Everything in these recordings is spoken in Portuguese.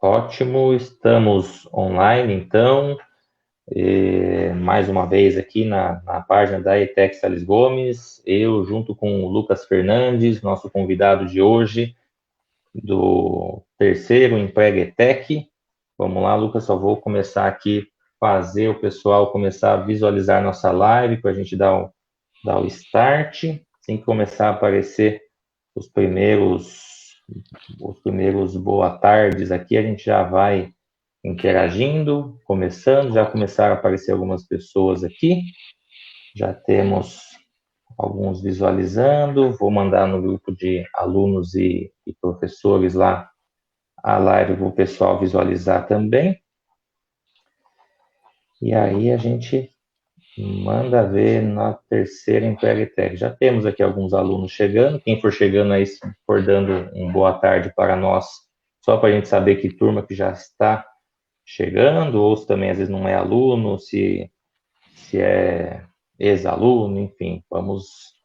Ótimo, estamos online, então, mais uma vez aqui na página da ETEC Sales Gomes, eu junto com o Lucas Fernandes, nosso convidado de hoje, do terceiro Emprega ETEC. Vamos lá, Lucas, só vou começar aqui, fazer o pessoal começar a visualizar nossa live, para a gente dar o start. Assim que começar a aparecer os primeiros boa tardes aqui, a gente já vai interagindo, já começaram a aparecer algumas pessoas aqui, já temos alguns visualizando, vou mandar no grupo de alunos e professores lá a live para o pessoal visualizar também, e aí a gente manda ver na terceira Emprega ETEC. Já temos aqui alguns alunos chegando, quem for chegando aí, for dando um boa tarde para nós, só para a gente saber que turma que já está chegando, ou se também às vezes não é aluno, se é ex-aluno, enfim, vamos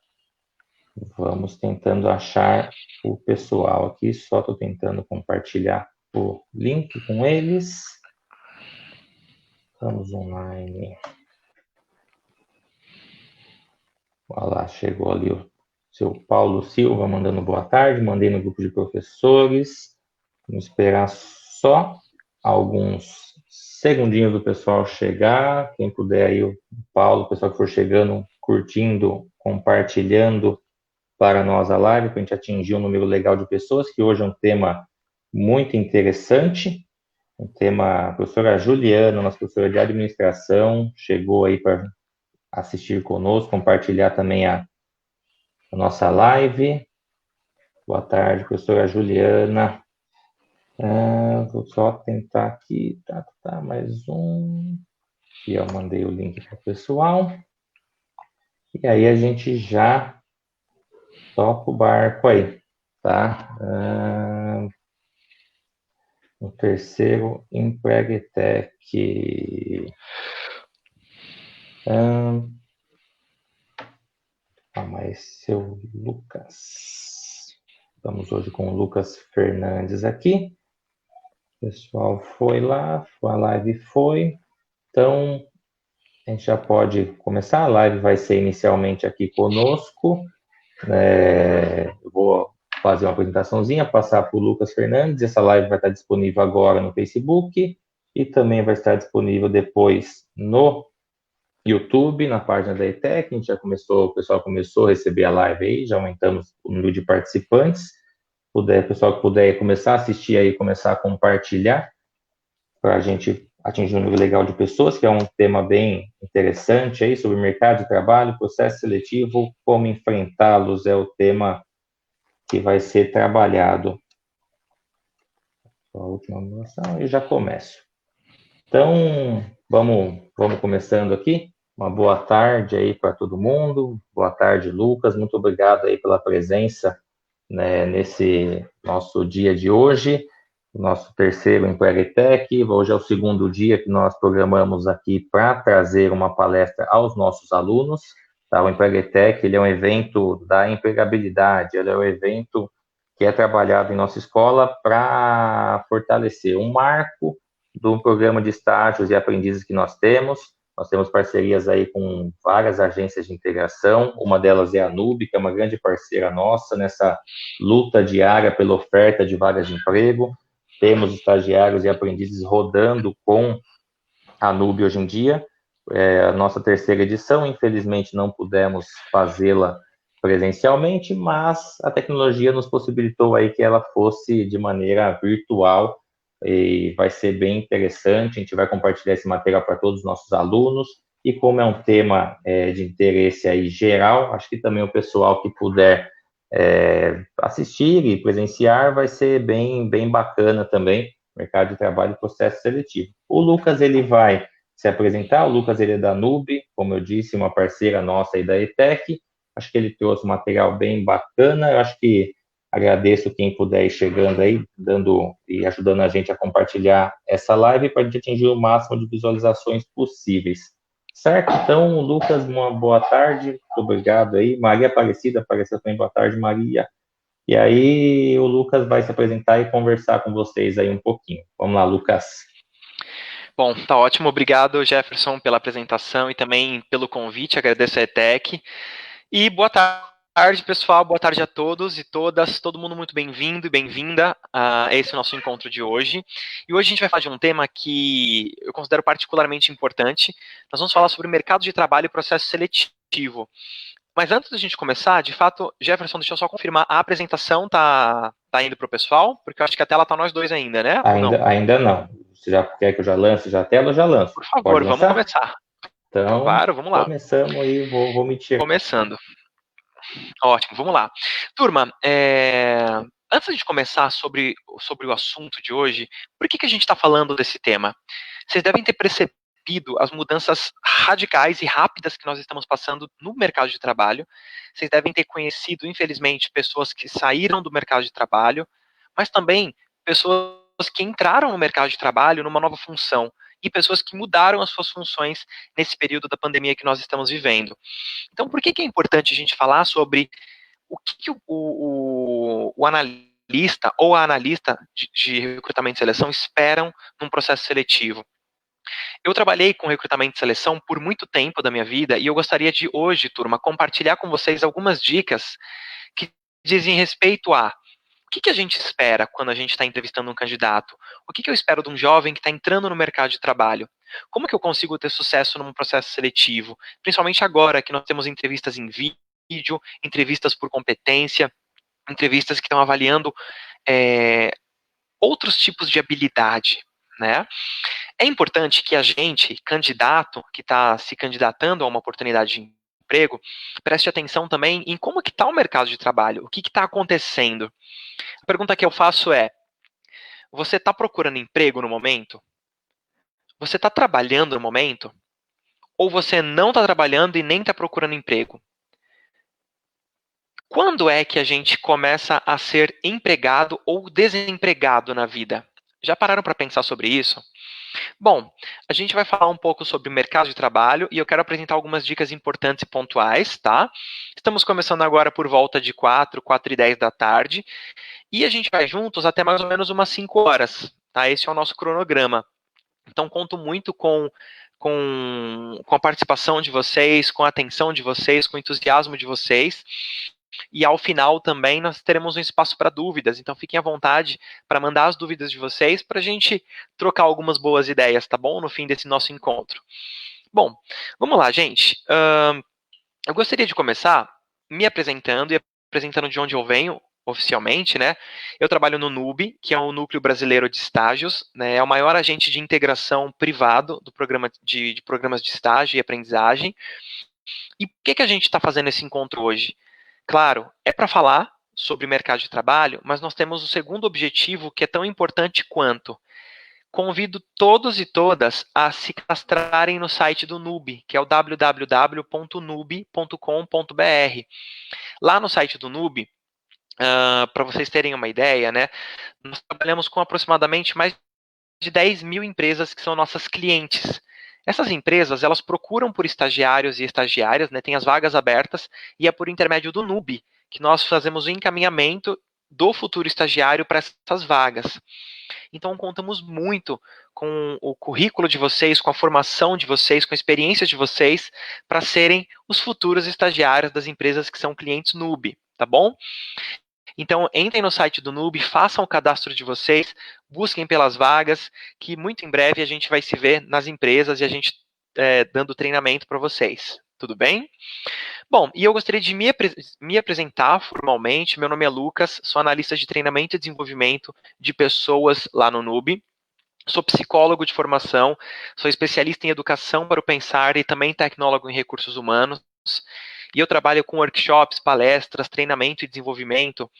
tentando achar o pessoal aqui, só estou tentando compartilhar o link com eles. Estamos online. Olha lá, chegou ali o seu Paulo Silva mandando boa tarde, mandei no grupo de professores. Vamos esperar só alguns segundinhos do pessoal chegar. Quem puder aí, o Paulo, o pessoal que for chegando, curtindo, compartilhando para nós a live, para a gente atingir um número legal de pessoas, que hoje é um tema muito interessante. Um tema, a professora Juliana, nossa professora de administração, chegou aí para assistir conosco, compartilhar também a nossa live. Boa tarde, professora Juliana. Vou só tentar aqui, mais um. Aqui eu mandei o link para o pessoal. E aí a gente já toca o barco aí, tá? O terceiro Emprega ETEC. Mas seu Lucas. Estamos hoje com o Lucas Fernandes aqui. O pessoal foi lá, a live foi. Então, a gente já pode começar. A live vai ser inicialmente aqui conosco. Eu vou fazer uma apresentaçãozinha, passar para o Lucas Fernandes. Essa live vai estar disponível agora no Facebook e também vai estar disponível depois no YouTube, na página da ETEC. A gente já começou, o pessoal começou a receber a live aí, já aumentamos o número de participantes. O pessoal que puder começar a assistir aí, começar a compartilhar, para a gente atingir um número legal de pessoas, que é um tema bem interessante aí, sobre mercado de trabalho, processo seletivo, como enfrentá-los, é o tema que vai ser trabalhado. A última anotação e já começo. Então, vamos começando aqui. Uma boa tarde aí para todo mundo. Boa tarde, Lucas. Muito obrigado aí pela presença, né, nesse nosso dia de hoje, o nosso terceiro Emprega ETEC. Hoje é o segundo dia que nós programamos aqui para trazer uma palestra aos nossos alunos. Tá? O Emprega ETEC, ele é um evento da empregabilidade, ele é um evento que é trabalhado em nossa escola para fortalecer um marco do programa de estágios e aprendizes que nós temos. Nós temos parcerias aí com várias agências de integração, uma delas é a Nube, que é uma grande parceira nossa nessa luta diária pela oferta de vagas de emprego. Temos estagiários e aprendizes rodando com a Nube hoje em dia. A nossa terceira edição, infelizmente não pudemos fazê-la presencialmente, mas a tecnologia nos possibilitou aí que ela fosse de maneira virtual, e vai ser bem interessante. A gente vai compartilhar esse material para todos os nossos alunos, e como é um tema de interesse aí geral, acho que também o pessoal que puder assistir e presenciar vai ser bem bacana também, mercado de trabalho e processo seletivo. O Lucas, ele vai se apresentar. O Lucas, ele é da Nube, como eu disse, uma parceira nossa aí da ETEC. Acho que ele trouxe um material bem bacana. Eu acho que agradeço quem puder ir chegando aí, dando e ajudando a gente a compartilhar essa live para a gente atingir o máximo de visualizações possíveis. Certo? Então, Lucas, uma boa tarde. Muito obrigado aí. Maria Aparecida apareceu também. Boa tarde, Maria. E aí o Lucas vai se apresentar e conversar com vocês aí um pouquinho. Vamos lá, Lucas. Bom, tá ótimo. Obrigado, Jefferson, pela apresentação e também pelo convite. Agradeço a ETEC. E boa tarde, pessoal. Boa tarde a todos e todas. Todo mundo muito bem-vindo e bem-vinda a esse nosso encontro de hoje. E hoje a gente vai falar de um tema que eu considero particularmente importante. Nós vamos falar sobre o mercado de trabalho e processo seletivo. Mas antes da gente começar, de fato, Jefferson, deixa eu só confirmar, a apresentação tá indo para o pessoal? Porque eu acho que a tela tá nós dois ainda, né? Ou não? Ainda não. Você já quer que eu já lance já a tela? Eu já lanço. Por Pode favor, vamos lançar? começar. Então, Claro, vamos lá. começamos aí, vou mentir. Começando. Ótimo, vamos lá. Turma, antes de começar sobre o assunto de hoje, por que a gente está falando desse tema? Vocês devem ter percebido as mudanças radicais e rápidas que nós estamos passando no mercado de trabalho. Vocês devem ter conhecido, infelizmente, pessoas que saíram do mercado de trabalho, mas também pessoas que entraram no mercado de trabalho numa nova função e pessoas que mudaram as suas funções nesse período da pandemia que nós estamos vivendo. Então, por que é importante a gente falar sobre o que o analista ou a analista de recrutamento e seleção esperam num processo seletivo? Eu trabalhei com recrutamento e seleção por muito tempo da minha vida e eu gostaria de hoje, turma, compartilhar com vocês algumas dicas que dizem respeito a o que a gente espera quando a gente está entrevistando um candidato? O que eu espero de um jovem que está entrando no mercado de trabalho? Como que eu consigo ter sucesso num processo seletivo? Principalmente agora que nós temos entrevistas em vídeo, entrevistas por competência, entrevistas que estão avaliando outros tipos de habilidade, né? É importante que a gente, candidato, que está se candidatando a uma oportunidade de emprego, preste atenção também em como que está o mercado de trabalho, o que está acontecendo. A pergunta que eu faço é: você está procurando emprego no momento? Você está trabalhando no momento? Ou você não está trabalhando e nem está procurando emprego? Quando é que a gente começa a ser empregado ou desempregado na vida? Já pararam para pensar sobre isso? Bom, a gente vai falar um pouco sobre o mercado de trabalho e eu quero apresentar algumas dicas importantes e pontuais, tá? Estamos começando agora por volta de 4h10 da tarde e a gente vai juntos até mais ou menos umas 5 horas, tá? Esse é o nosso cronograma. Então, conto muito com a participação de vocês, com a atenção de vocês, com o entusiasmo de vocês. E ao final também nós teremos um espaço para dúvidas, então fiquem à vontade para mandar as dúvidas de vocês para a gente trocar algumas boas ideias, tá bom? No fim desse nosso encontro. Bom, vamos lá, gente. Eu gostaria de começar me apresentando e apresentando de onde eu venho oficialmente, né? Eu trabalho no NUB, que é o Núcleo Brasileiro de Estágios, né? É o maior agente de integração privado do programa de programas de estágio e aprendizagem. E por que a gente está fazendo esse encontro hoje? Claro, é para falar sobre mercado de trabalho, mas nós temos o segundo objetivo que é tão importante quanto. Convido todos e todas a se cadastrarem no site do NUB, que é o www.nub.com.br. Lá no site do NUB, para vocês terem uma ideia, né, nós trabalhamos com aproximadamente mais de 10 mil empresas que são nossas clientes. Essas empresas, elas procuram por estagiários e estagiárias, né, tem as vagas abertas, e é por intermédio do NUB que nós fazemos o encaminhamento do futuro estagiário para essas vagas. Então, contamos muito com o currículo de vocês, com a formação de vocês, com a experiência de vocês, para serem os futuros estagiários das empresas que são clientes NUB, tá bom? Então, entrem no site do NUB, façam o cadastro de vocês, busquem pelas vagas, que muito em breve a gente vai se ver nas empresas e a gente dando treinamento para vocês. Tudo bem? Bom, e eu gostaria de me apresentar formalmente. Meu nome é Lucas, sou analista de treinamento e desenvolvimento de pessoas lá no NUB. Sou psicólogo de formação, sou especialista em educação para o pensar e também tecnólogo em recursos humanos. E eu trabalho com workshops, palestras, treinamento e desenvolvimento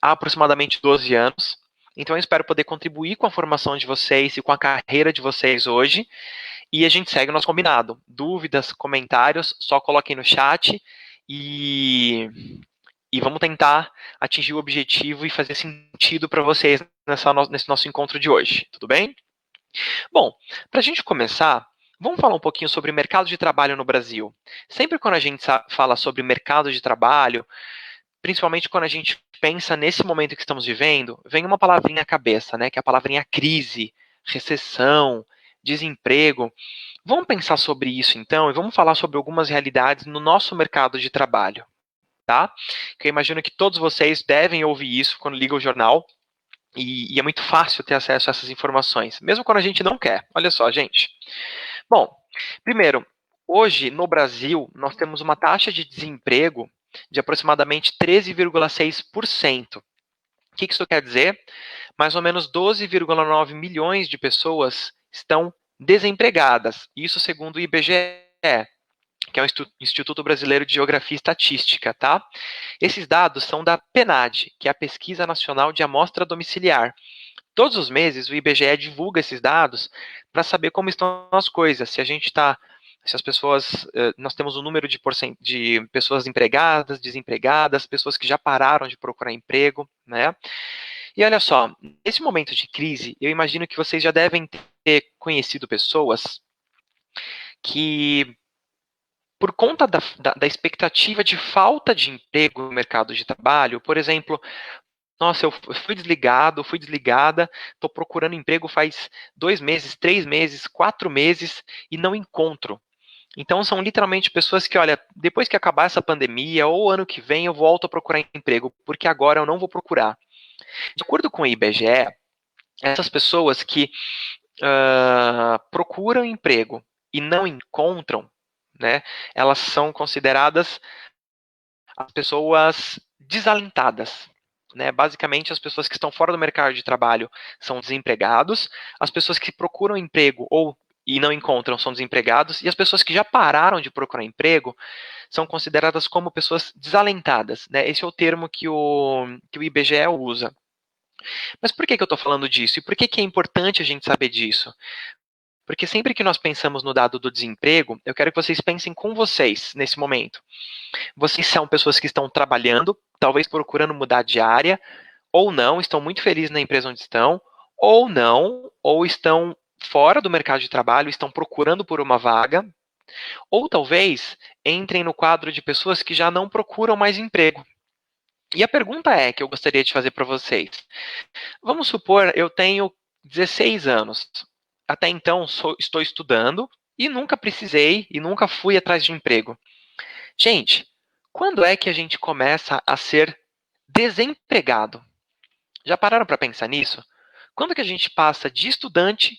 há aproximadamente 12 anos. Então eu espero poder contribuir com a formação de vocês e com a carreira de vocês hoje. E a gente segue o nosso combinado. Dúvidas, comentários, só coloquem no chat e vamos tentar atingir o objetivo e fazer sentido para vocês nesse nosso encontro de hoje. Tudo bem? Bom, para a gente começar, vamos falar um pouquinho sobre o mercado de trabalho no Brasil. Sempre quando a gente fala sobre mercado de trabalho, principalmente quando a gente pensa nesse momento que estamos vivendo, vem uma palavrinha à cabeça, né, que é a palavrinha crise, recessão, desemprego. Vamos pensar sobre isso então e vamos falar sobre algumas realidades no nosso mercado de trabalho, tá? Que eu imagino que todos vocês devem ouvir isso quando ligam o jornal e é muito fácil ter acesso a essas informações, mesmo quando a gente não quer. Olha só, gente. Bom, primeiro, hoje no Brasil nós temos uma taxa de desemprego de aproximadamente 13,6%. O que isso quer dizer? Mais ou menos 12,9 milhões de pessoas estão desempregadas. Isso segundo o IBGE, que é o Instituto Brasileiro de Geografia e Estatística, tá? Esses dados são da PNAD, que é a Pesquisa Nacional de Amostra Domiciliar. Todos os meses o IBGE divulga esses dados para saber como estão as coisas, se a gente está, se as pessoas, nós temos um número de pessoas empregadas, desempregadas, pessoas que já pararam de procurar emprego, né? E olha só, nesse momento de crise, eu imagino que vocês já devem ter conhecido pessoas que, por conta da expectativa de falta de emprego no mercado de trabalho, por exemplo, nossa, eu fui desligado, fui desligada, estou procurando emprego faz 2 meses, 3 meses, 4 meses e não encontro. Então são literalmente pessoas que, olha, depois que acabar essa pandemia ou ano que vem eu volto a procurar emprego, porque agora eu não vou procurar. De acordo com o IBGE, essas pessoas que procuram emprego e não encontram, né, elas são consideradas as pessoas desalentadas. Né? Basicamente, as pessoas que estão fora do mercado de trabalho são desempregados, as pessoas que procuram emprego e não encontram são desempregados, e as pessoas que já pararam de procurar emprego são consideradas como pessoas desalentadas. Né? Esse é o termo que o IBGE usa. Mas por que eu estou falando disso? E por que é importante a gente saber disso? Porque sempre que nós pensamos no dado do desemprego, eu quero que vocês pensem com vocês nesse momento. Vocês são pessoas que estão trabalhando, talvez procurando mudar de área, ou não, estão muito felizes na empresa onde estão, ou não, ou estão fora do mercado de trabalho, estão procurando por uma vaga, ou talvez entrem no quadro de pessoas que já não procuram mais emprego. E a pergunta que eu gostaria de fazer para vocês. Vamos supor, eu tenho 16 anos. Até então, estou estudando e nunca precisei e nunca fui atrás de emprego. Gente, quando é que a gente começa a ser desempregado? Já pararam para pensar nisso? Quando que a gente passa de estudante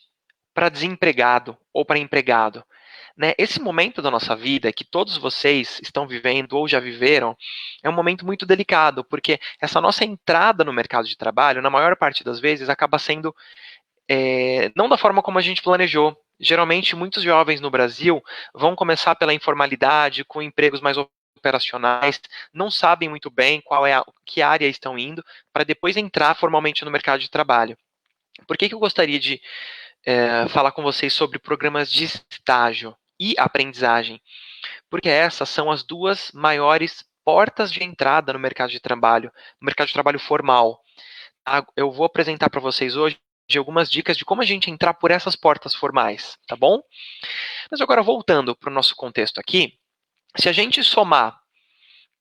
para desempregado ou para empregado? Né? Esse momento da nossa vida que todos vocês estão vivendo ou já viveram é um momento muito delicado, porque essa nossa entrada no mercado de trabalho, na maior parte das vezes, acaba sendo não da forma como a gente planejou. Geralmente, muitos jovens no Brasil vão começar pela informalidade, com empregos mais operacionais, não sabem muito bem que área estão indo, para depois entrar formalmente no mercado de trabalho. Por que eu gostaria de falar com vocês sobre programas de estágio e aprendizagem? Porque essas são as duas maiores portas de entrada no mercado de trabalho formal. Eu vou apresentar para vocês hoje algumas dicas de como a gente entrar por essas portas formais, tá bom? Mas agora, voltando para o nosso contexto aqui, se a gente somar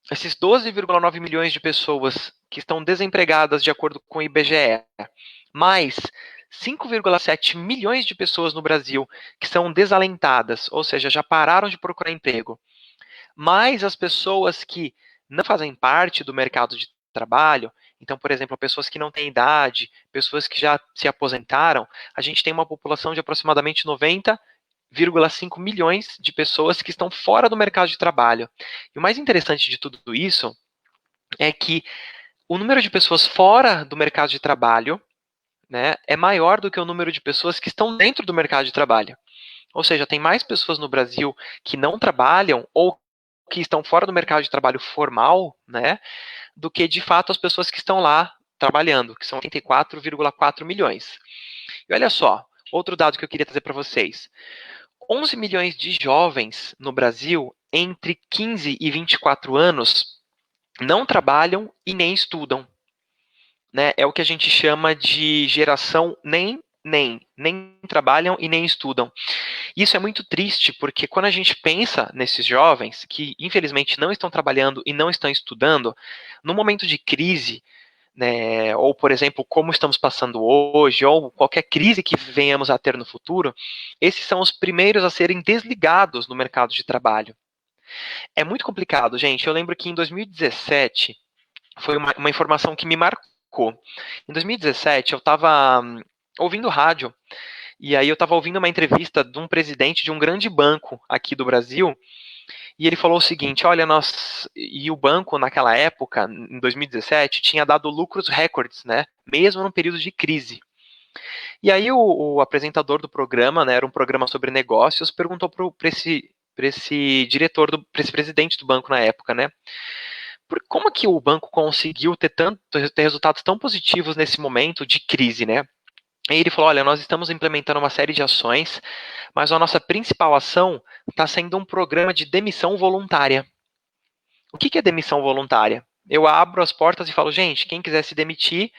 esses 12,9 milhões de pessoas que estão desempregadas de acordo com o IBGE, mais 5,7 milhões de pessoas no Brasil que são desalentadas, ou seja, já pararam de procurar emprego, mais as pessoas que não fazem parte do mercado de trabalho, então, por exemplo, pessoas que não têm idade, pessoas que já se aposentaram, a gente tem uma população de aproximadamente 90,5 milhões de pessoas que estão fora do mercado de trabalho. E o mais interessante de tudo isso é que o número de pessoas fora do mercado de trabalho, né, é maior do que o número de pessoas que estão dentro do mercado de trabalho. Ou seja, tem mais pessoas no Brasil que não trabalham ou que estão fora do mercado de trabalho formal, né, do que, de fato, as pessoas que estão lá trabalhando, que são 84,4 milhões. E olha só, outro dado que eu queria trazer para vocês. 11 milhões de jovens no Brasil, entre 15 e 24 anos, não trabalham e nem estudam. Né? É o que a gente chama de geração nem trabalham e nem estudam. Isso é muito triste, porque quando a gente pensa nesses jovens que, infelizmente, não estão trabalhando e não estão estudando, no momento de crise, né, ou, por exemplo, como estamos passando hoje, ou qualquer crise que venhamos a ter no futuro, esses são os primeiros a serem desligados no mercado de trabalho. É muito complicado, gente. Eu lembro que em 2017, foi uma informação que me marcou. Em 2017, eu estava ouvindo rádio, e aí eu estava ouvindo uma entrevista de um presidente de um grande banco aqui do Brasil, e ele falou o seguinte: olha, e o banco naquela época, em 2017, tinha dado lucros recordes, né? Mesmo num período de crise. E aí o apresentador do programa, né, era um programa sobre negócios, perguntou para esse diretor, para esse presidente do banco na época, né? Como que o banco conseguiu ter resultados tão positivos nesse momento de crise, né? E ele falou: olha, nós estamos implementando uma série de ações, mas a nossa principal ação está sendo um programa de demissão voluntária. O que é demissão voluntária? Eu abro as portas e falo: gente, quem quiser se demitir,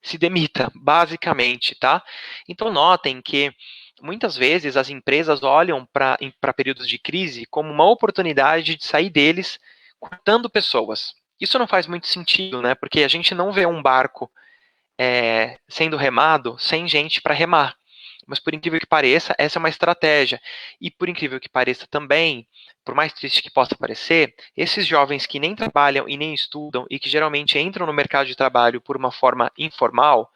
se demita, basicamente, tá? Então notem que muitas vezes as empresas olham para períodos de crise como uma oportunidade de sair deles cortando pessoas. Isso não faz muito sentido, né? Porque a gente não vê um barco sendo remado sem gente para remar. Mas por incrível que pareça, essa é uma estratégia. E por incrível que pareça também, por mais triste que possa parecer, esses jovens que nem trabalham e nem estudam e que geralmente entram no mercado de trabalho por uma forma informal,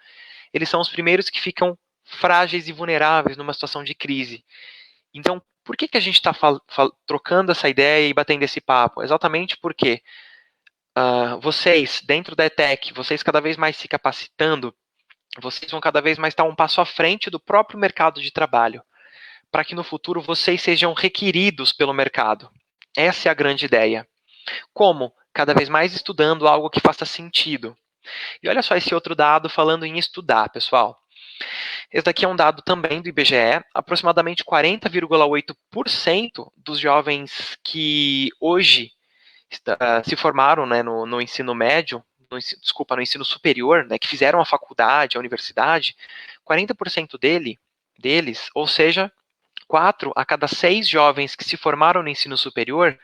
eles são os primeiros que ficam frágeis e vulneráveis numa situação de crise. Então, por que a gente está trocando essa ideia e batendo esse papo? Exatamente porque vocês, dentro da ETEC, vocês cada vez mais se capacitando, vocês vão cada vez mais estar um passo à frente do próprio mercado de trabalho, para que no futuro vocês sejam requeridos pelo mercado. Essa é a grande ideia. Como? Cada vez mais estudando algo que faça sentido. E olha só esse outro dado falando em estudar, pessoal. Esse daqui é um dado também do IBGE. Aproximadamente 40,8% dos jovens que hoje se formaram, né, no ensino médio, no ensino superior, né, que fizeram a faculdade, a universidade, 40% deles, ou seja, 4 a cada 6 jovens que se formaram no ensino superior,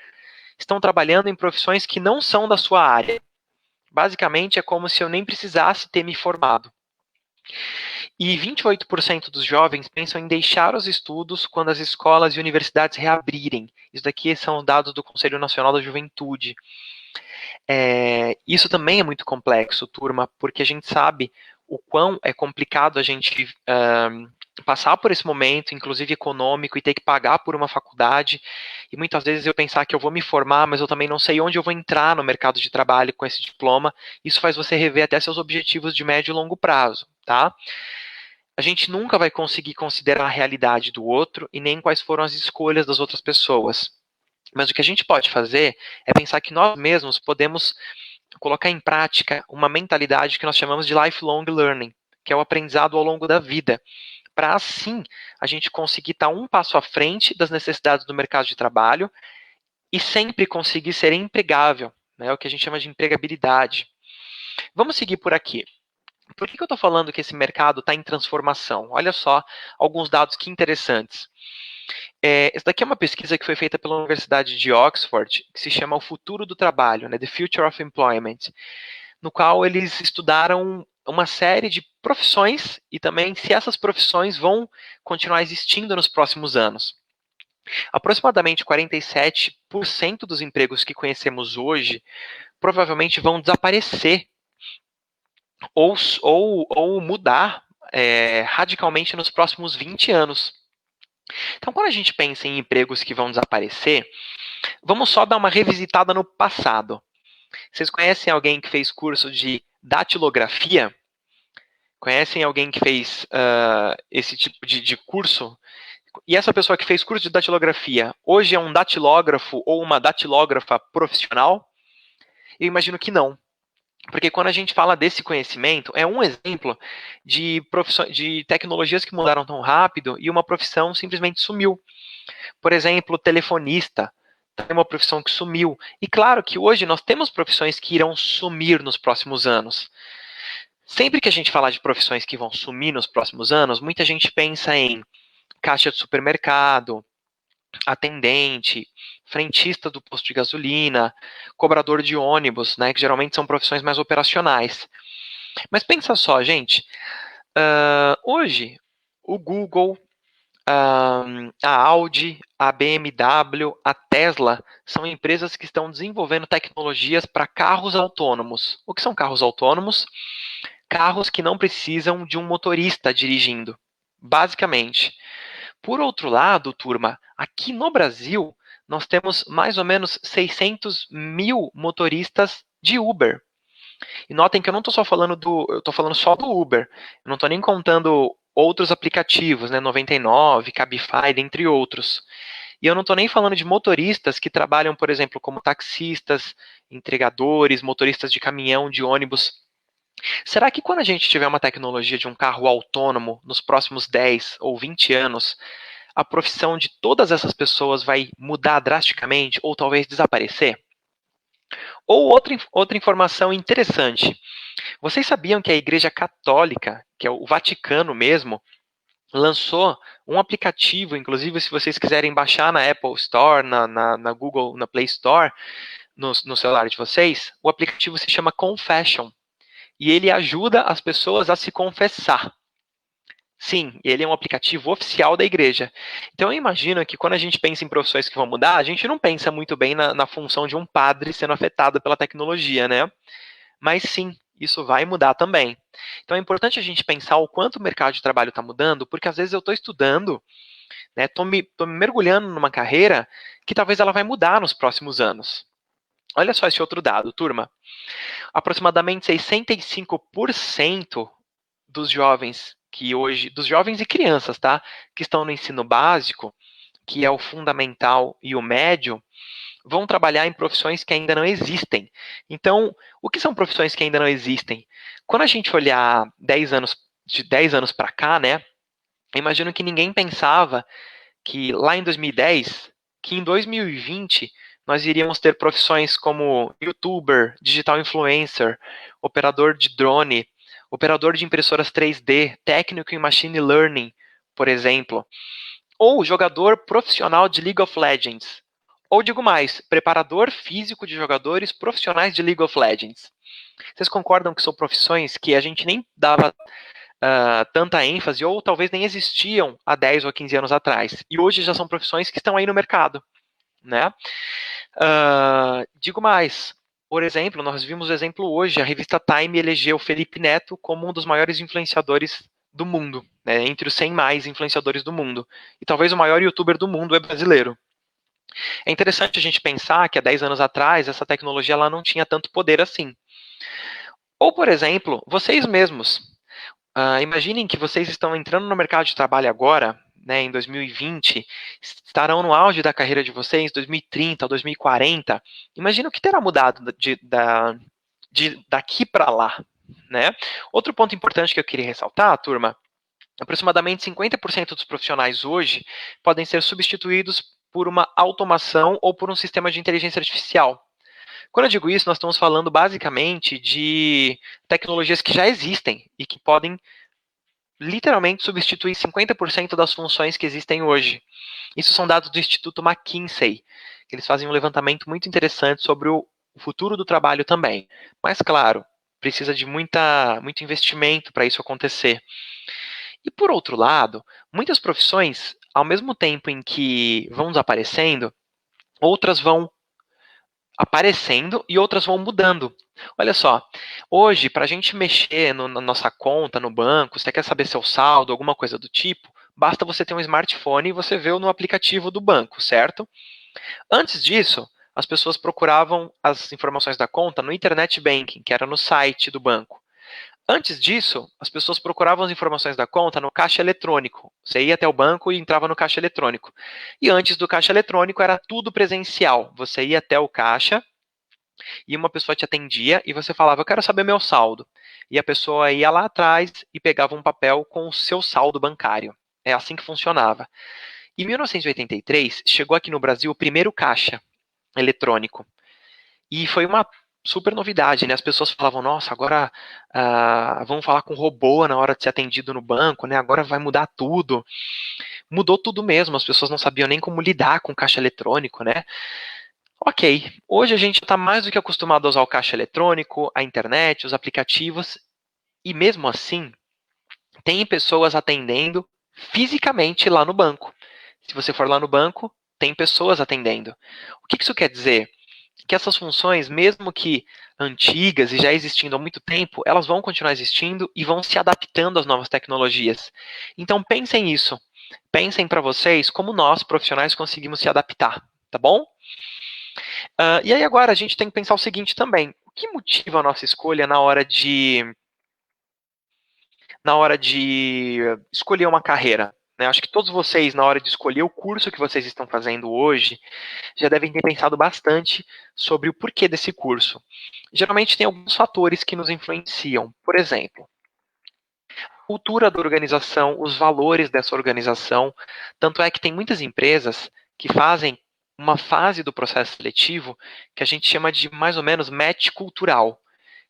estão trabalhando em profissões que não são da sua área. Basicamente, é como se eu nem precisasse ter me formado. E 28% dos jovens pensam em deixar os estudos quando as escolas e universidades reabrirem. Isso daqui são dados do Conselho Nacional da Juventude. Isso também é muito complexo, turma, porque a gente sabe o quão é complicado a gente passar por esse momento, inclusive econômico, e ter que pagar por uma faculdade, e muitas vezes eu pensar que eu vou me formar, mas eu também não sei onde eu vou entrar no mercado de trabalho com esse diploma. Isso faz você rever até seus objetivos de médio e longo prazo, tá? A gente nunca vai conseguir considerar a realidade do outro e nem quais foram as escolhas das outras pessoas. Mas o que a gente pode fazer é pensar que nós mesmos podemos colocar em prática uma mentalidade que nós chamamos de lifelong learning, que é o aprendizado ao longo da vida, para assim a gente conseguir estar um passo à frente das necessidades do mercado de trabalho e sempre conseguir ser empregável, né, o que a gente chama de empregabilidade. Vamos seguir por aqui. Por que eu estou falando que esse mercado está em transformação? Olha só alguns dados que interessantes. Essa daqui é uma pesquisa que foi feita pela Universidade de Oxford, que se chama O Futuro do Trabalho, né, The Future of Employment, no qual eles estudaram uma série de profissões e também se essas profissões vão continuar existindo nos próximos anos. Aproximadamente 47% dos empregos que conhecemos hoje provavelmente vão desaparecer ou mudar radicalmente nos próximos 20 anos. Então, quando a gente pensa em empregos que vão desaparecer, vamos só dar uma revisitada no passado. Vocês conhecem alguém que fez curso de datilografia? Conhecem alguém que fez esse tipo de curso? E essa pessoa que fez curso de datilografia, hoje é um datilógrafo ou uma datilógrafa profissional? Eu imagino que não. Porque quando a gente fala desse conhecimento, é um exemplo de tecnologias que mudaram tão rápido e uma profissão simplesmente sumiu. Por exemplo, telefonista, é uma profissão que sumiu. E claro que hoje nós temos profissões que irão sumir nos próximos anos. Sempre que a gente falar de profissões que vão sumir nos próximos anos, muita gente pensa em caixa de supermercado, atendente, frentista do posto de gasolina, cobrador de ônibus, né, que geralmente são profissões mais operacionais. Mas pensa só, gente, hoje o Google, a Audi, a BMW, a Tesla são empresas que estão desenvolvendo tecnologias para carros autônomos. O que são carros autônomos? Carros que não precisam de um motorista dirigindo, basicamente. Por outro lado, turma, aqui no Brasil, nós temos mais ou menos 600 mil motoristas de Uber. E notem que eu não estou só falando eu estou falando só do Uber. Eu não estou nem contando outros aplicativos, né, 99, Cabify, dentre outros. E eu não estou nem falando de motoristas que trabalham, por exemplo, como taxistas, entregadores, motoristas de caminhão, de ônibus. Será que quando a gente tiver uma tecnologia de um carro autônomo nos próximos 10 ou 20 anos, a profissão de todas essas pessoas vai mudar drasticamente ou talvez desaparecer? Ou outra informação interessante. Vocês sabiam que a Igreja Católica, que é o Vaticano mesmo, lançou um aplicativo, inclusive se vocês quiserem baixar na Apple Store, na Google, na Play Store, no celular de vocês, o aplicativo se chama Confession. E ele ajuda as pessoas a se confessar. Sim, ele é um aplicativo oficial da igreja. Então eu imagino que quando a gente pensa em profissões que vão mudar, a gente não pensa muito bem na função de um padre sendo afetado pela tecnologia, né? Mas sim, isso vai mudar também. Então é importante a gente pensar o quanto o mercado de trabalho está mudando, porque às vezes eu estou estudando, né? Estou me mergulhando numa carreira que talvez ela vai mudar nos próximos anos. Olha só esse outro dado, turma. Aproximadamente 65% dos jovens dos jovens e crianças, tá? Que estão no ensino básico, que é o fundamental e o médio, vão trabalhar em profissões que ainda não existem. Então, o que são profissões que ainda não existem? Quando a gente olhar 10 anos, de 10 anos para cá, né? Imagino que ninguém pensava que lá em 2010, que em 2020 nós iríamos ter profissões como youtuber, digital influencer, operador de drone, operador de impressoras 3D, técnico em machine learning, por exemplo, ou jogador profissional de League of Legends. Ou digo mais, preparador físico de jogadores profissionais de League of Legends. Vocês concordam que são profissões que a gente nem dava tanta ênfase, ou talvez nem existiam há 10 ou 15 anos atrás. E hoje já são profissões que estão aí no mercado, né? Digo mais, por exemplo, nós vimos o exemplo hoje, a revista Time elegeu Felipe Neto como um dos maiores influenciadores do mundo, né, entre os 100 mais influenciadores do mundo. E talvez o maior youtuber do mundo é brasileiro. É interessante a gente pensar que há 10 anos atrás essa tecnologia ela não tinha tanto poder assim. Ou, por exemplo, vocês mesmos. Imaginem que vocês estão entrando no mercado de trabalho agora, né, em 2020, estarão no auge da carreira de vocês, 2030, 2040. Imagina o que terá mudado daqui para lá, né? Outro ponto importante que eu queria ressaltar, turma, aproximadamente 50% dos profissionais hoje podem ser substituídos por uma automação ou por um sistema de inteligência artificial. Quando eu digo isso, nós estamos falando basicamente de tecnologias que já existem e que podem literalmente substituir 50% das funções que existem hoje. Isso são dados do Instituto McKinsey. Eles fazem um levantamento muito interessante sobre o futuro do trabalho também. Mas, claro, precisa de muito investimento para isso acontecer. E, por outro lado, muitas profissões, ao mesmo tempo em que vão desaparecendo, outras vão aparecendo e outras vão mudando. Olha só, hoje, para a gente mexer na nossa conta no banco, você quer saber seu saldo, alguma coisa do tipo, basta você ter um smartphone e você vê no aplicativo do banco, certo? Antes disso, as pessoas procuravam as informações da conta no Internet Banking, que era no site do banco. Antes disso, as pessoas procuravam as informações da conta no caixa eletrônico. Você ia até o banco e entrava no caixa eletrônico. E antes do caixa eletrônico era tudo presencial. Você ia até o caixa e uma pessoa te atendia e você falava, eu quero saber meu saldo. E a pessoa ia lá atrás e pegava um papel com o seu saldo bancário. É assim que funcionava. Em 1983, chegou aqui no Brasil o primeiro caixa eletrônico. E foi uma super novidade, né? As pessoas falavam, nossa, agora vamos falar com robô na hora de ser atendido no banco, né? Agora vai mudar tudo. mudou tudo mesmo, as pessoas não sabiam nem como lidar com caixa eletrônico, né? Ok, hoje a gente está mais do que acostumado a usar o caixa eletrônico, a internet, os aplicativos, e mesmo assim, tem pessoas atendendo fisicamente lá no banco. Se você for lá no banco, tem pessoas atendendo. O que isso quer dizer? Que essas funções, mesmo que antigas e já existindo há muito tempo, elas vão continuar existindo e vão se adaptando às novas tecnologias. Então pensem nisso. Pensem para vocês como nós, profissionais, conseguimos se adaptar, tá bom? E aí agora a gente tem que pensar o seguinte também. O que motiva a nossa escolha na hora de escolher uma carreira? Né? Acho que todos vocês, na hora de escolher o curso que vocês estão fazendo hoje, já devem ter pensado bastante sobre o porquê desse curso. Geralmente tem alguns fatores que nos influenciam. Por exemplo, a cultura da organização, os valores dessa organização. Tanto é que tem muitas empresas que fazem uma fase do processo seletivo que a gente chama de mais ou menos match cultural,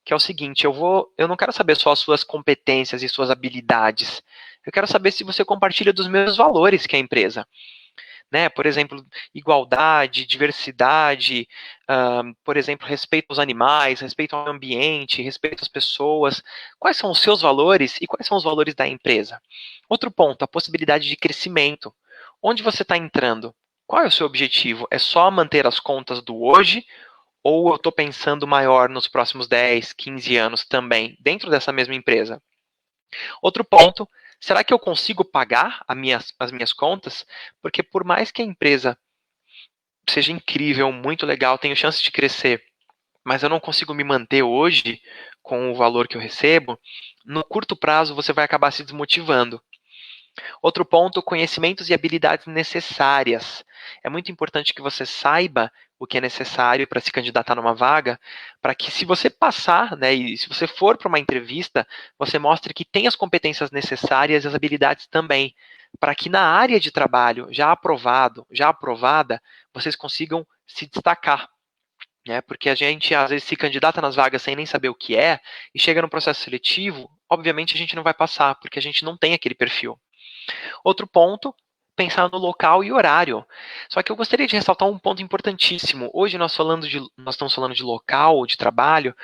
que é o seguinte: eu não quero saber só as suas competências e suas habilidades. Eu quero saber se você compartilha dos meus valores que é a empresa. Né? Por exemplo, igualdade, diversidade, por exemplo, respeito aos animais, respeito ao ambiente, respeito às pessoas. Quais são os seus valores e quais são os valores da empresa? Outro ponto, a possibilidade de crescimento. Onde você está entrando? Qual é o seu objetivo? É só manter as contas do hoje? Ou eu estou pensando maior nos próximos 10, 15 anos também, dentro dessa mesma empresa? Outro ponto, será que eu consigo pagar as minhas contas? Porque por mais que a empresa seja incrível, muito legal, tenho chance de crescer, mas eu não consigo me manter hoje com o valor que eu recebo, no curto prazo você vai acabar se desmotivando. Outro ponto, conhecimentos e habilidades necessárias. É muito importante que você saiba o que é necessário para se candidatar numa vaga, para que se você passar, né, e se você for para uma entrevista, você mostre que tem as competências necessárias e as habilidades também, para que na área de trabalho, já aprovado, já aprovada, vocês consigam se destacar. Né, porque a gente às vezes se candidata nas vagas sem nem saber o que é, e chega no processo seletivo, obviamente a gente não vai passar, porque a gente não tem aquele perfil. Outro ponto, pensar no local e horário. Só que eu gostaria de ressaltar um ponto importantíssimo. Hoje nós estamos falando de local, de trabalho,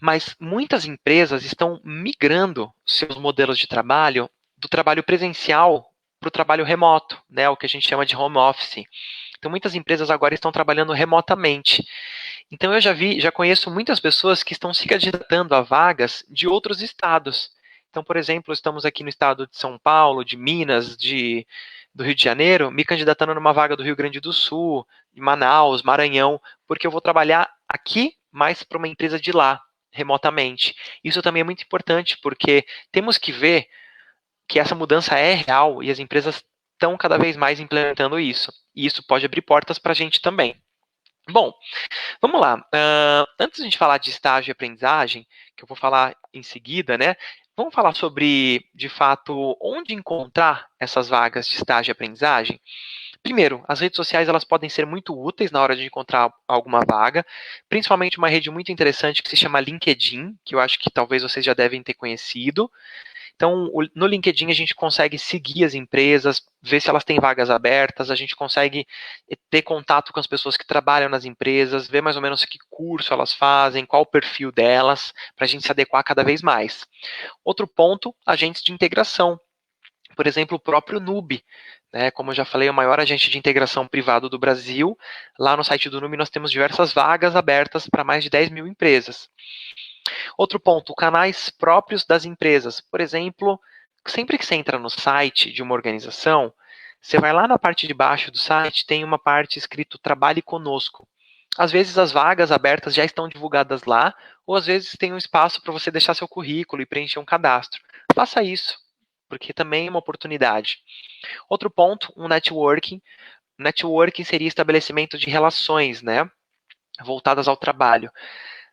mas muitas empresas estão migrando seus modelos de trabalho do trabalho presencial para o trabalho remoto, né, o que a gente chama de home office. Então muitas empresas agora estão trabalhando remotamente. Então eu já conheço muitas pessoas que estão se candidatando a vagas de outros estados. Então, por exemplo, estamos aqui no estado de São Paulo, de Minas, do Rio de Janeiro, me candidatando numa vaga do Rio Grande do Sul, de Manaus, Maranhão, porque eu vou trabalhar aqui, mas para uma empresa de lá, remotamente. Isso também é muito importante, porque temos que ver que essa mudança é real e as empresas estão cada vez mais implementando isso. E isso pode abrir portas para a gente também. Bom, vamos lá. Antes de a gente falar de estágio e aprendizagem, que eu vou falar em seguida, né? Vamos falar sobre, de fato, onde encontrar essas vagas de estágio e aprendizagem? Primeiro, as redes sociais elas podem ser muito úteis na hora de encontrar alguma vaga, principalmente uma rede muito interessante que se chama LinkedIn, que eu acho que talvez vocês já devem ter conhecido. Então, no LinkedIn a gente consegue seguir as empresas, ver se elas têm vagas abertas, a gente consegue ter contato com as pessoas que trabalham nas empresas, ver mais ou menos que curso elas fazem, qual o perfil delas, para a gente se adequar cada vez mais. Outro ponto, agentes de integração. Por exemplo, o próprio Nube, né? Como eu já falei, é o maior agente de integração privado do Brasil. Lá no site do Nube nós temos diversas vagas abertas para mais de 10 mil empresas. Outro ponto, canais próprios das empresas. Por exemplo, sempre que você entra no site de uma organização, você vai lá na parte de baixo do site, tem uma parte escrito Trabalhe Conosco. Às vezes as vagas abertas já estão divulgadas lá, ou às vezes tem um espaço para você deixar seu currículo e preencher um cadastro. Faça isso, porque também é uma oportunidade. Outro ponto, um networking. Networking seria estabelecimento de relações, né, voltadas ao trabalho.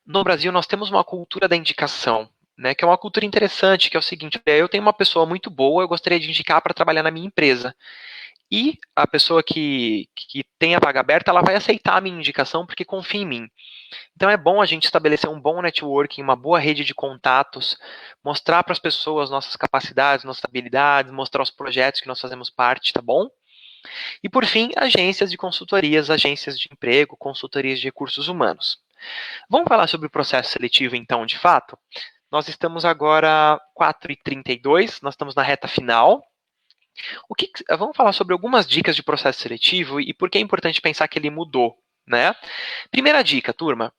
No Brasil, nós temos uma cultura da indicação, né, que é uma cultura interessante, que é o seguinte: eu tenho uma pessoa muito boa, eu gostaria de indicar para trabalhar na minha empresa. E a pessoa que tem a vaga aberta, ela vai aceitar a minha indicação porque confia em mim. Então é bom a gente estabelecer um bom networking, uma boa rede de contatos, mostrar para as pessoas nossas capacidades, nossas habilidades, mostrar os projetos que nós fazemos parte, tá bom? E por fim, agências de consultorias, agências de emprego, consultorias de recursos humanos. Vamos falar sobre o processo seletivo então, de fato? Nós estamos agora 4h32, nós estamos na reta final. Vamos falar sobre algumas dicas de processo seletivo e por que é importante pensar que ele mudou, né? Primeira dica, turma,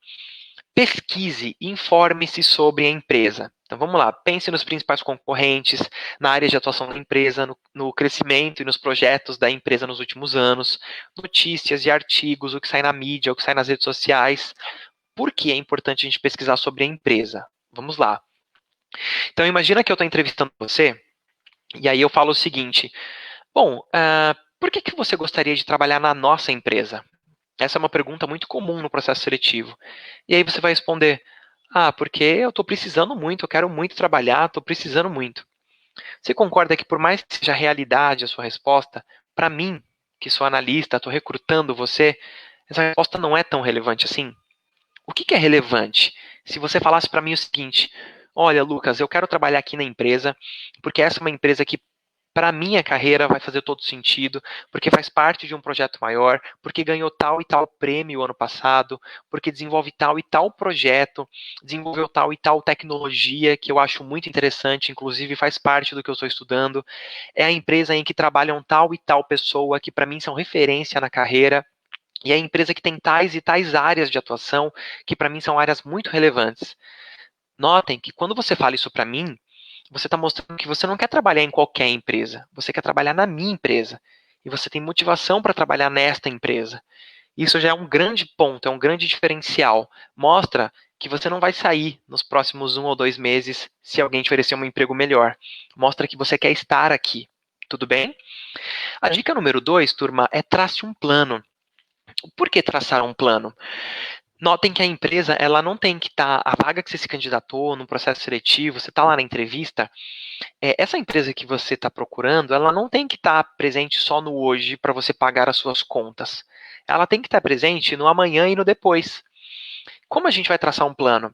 pesquise e informe-se sobre a empresa. Então vamos lá, pense nos principais concorrentes, na área de atuação da empresa, no crescimento e nos projetos da empresa nos últimos anos, notícias e artigos, o que sai na mídia, o que sai nas redes sociais. Por que é importante a gente pesquisar sobre a empresa? Vamos lá. Então imagina que eu estou entrevistando você, e aí eu falo o seguinte, bom, por que você gostaria de trabalhar na nossa empresa? Essa é uma pergunta muito comum no processo seletivo. E aí você vai responder, porque eu estou precisando muito, eu quero muito trabalhar, estou precisando muito. Você concorda que por mais que seja realidade a sua resposta, para mim, que sou analista, estou recrutando você, essa resposta não é tão relevante assim? O que é relevante? Se você falasse para mim o seguinte, olha, Lucas, eu quero trabalhar aqui na empresa, porque essa é uma empresa que para a minha carreira vai fazer todo sentido, porque faz parte de um projeto maior, porque ganhou tal e tal prêmio ano passado, porque desenvolve tal e tal projeto, desenvolveu tal e tal tecnologia que eu acho muito interessante, inclusive faz parte do que eu estou estudando. É a empresa em que trabalham tal e tal pessoa que para mim são referência na carreira. E é a empresa que tem tais e tais áreas de atuação que para mim são áreas muito relevantes. Notem que quando você fala isso para mim, você está mostrando que você não quer trabalhar em qualquer empresa, você quer trabalhar na minha empresa. E você tem motivação para trabalhar nesta empresa. Isso já é um grande ponto, é um grande diferencial. Mostra que você não vai sair nos próximos 1 ou 2 meses se alguém te oferecer um emprego melhor. Mostra que você quer estar aqui. Tudo bem? A dica número 2, turma, é trace um plano. Por que traçar um plano? Notem que a empresa, ela não tem que estar, a vaga que você se candidatou no processo seletivo, você está lá na entrevista, essa empresa que você está procurando, ela não tem que estar presente só no hoje para você pagar as suas contas. Ela tem que estar presente no amanhã e no depois. Como a gente vai traçar um plano?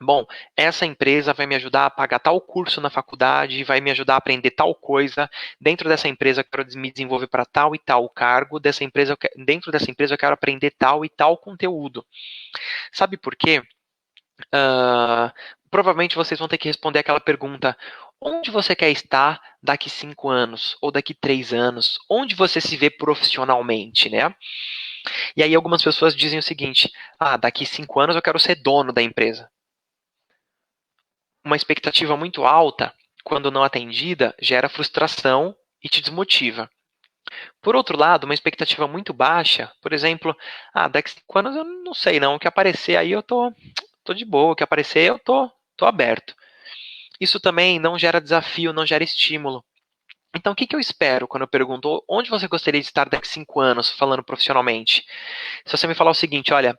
Bom, essa empresa vai me ajudar a pagar tal curso na faculdade, vai me ajudar a aprender tal coisa. Dentro dessa empresa eu quero me desenvolver para tal e tal cargo. Dentro dessa empresa eu quero aprender tal e tal conteúdo. Sabe por quê? Provavelmente vocês vão ter que responder aquela pergunta: onde você quer estar daqui 5 anos ou daqui 3 anos? Onde você se vê profissionalmente, né? E aí algumas pessoas dizem o seguinte: daqui 5 anos eu quero ser dono da empresa. Uma expectativa muito alta, quando não atendida, gera frustração e te desmotiva. Por outro lado, uma expectativa muito baixa, por exemplo, daqui a 5 anos eu não sei não, o que aparecer aí eu tô de boa, o que aparecer eu tô aberto. Isso também não gera desafio, não gera estímulo. Então, o que eu espero quando eu pergunto onde você gostaria de estar daqui a 5 anos, falando profissionalmente? Se você me falar o seguinte, olha,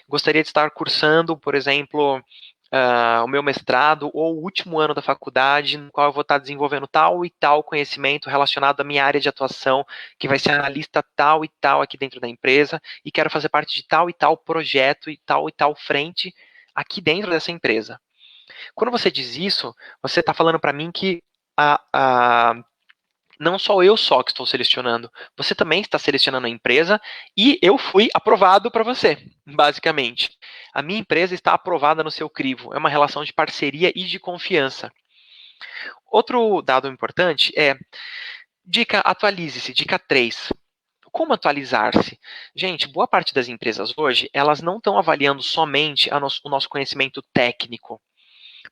gostaria de estar cursando, por exemplo, o meu mestrado ou o último ano da faculdade, no qual eu vou estar desenvolvendo tal e tal conhecimento relacionado à minha área de atuação, que vai ser analista tal e tal aqui dentro da empresa, e quero fazer parte de tal e tal projeto e tal frente aqui dentro dessa empresa. Quando você diz isso, você está falando para mim que não só eu só que estou selecionando, você também está selecionando a empresa e eu fui aprovado para você, basicamente. A minha empresa está aprovada no seu crivo. É uma relação de parceria e de confiança. Outro dado importante é, atualize-se, dica 3. Como atualizar-se? Gente, boa parte das empresas hoje, elas não estão avaliando somente o nosso conhecimento técnico.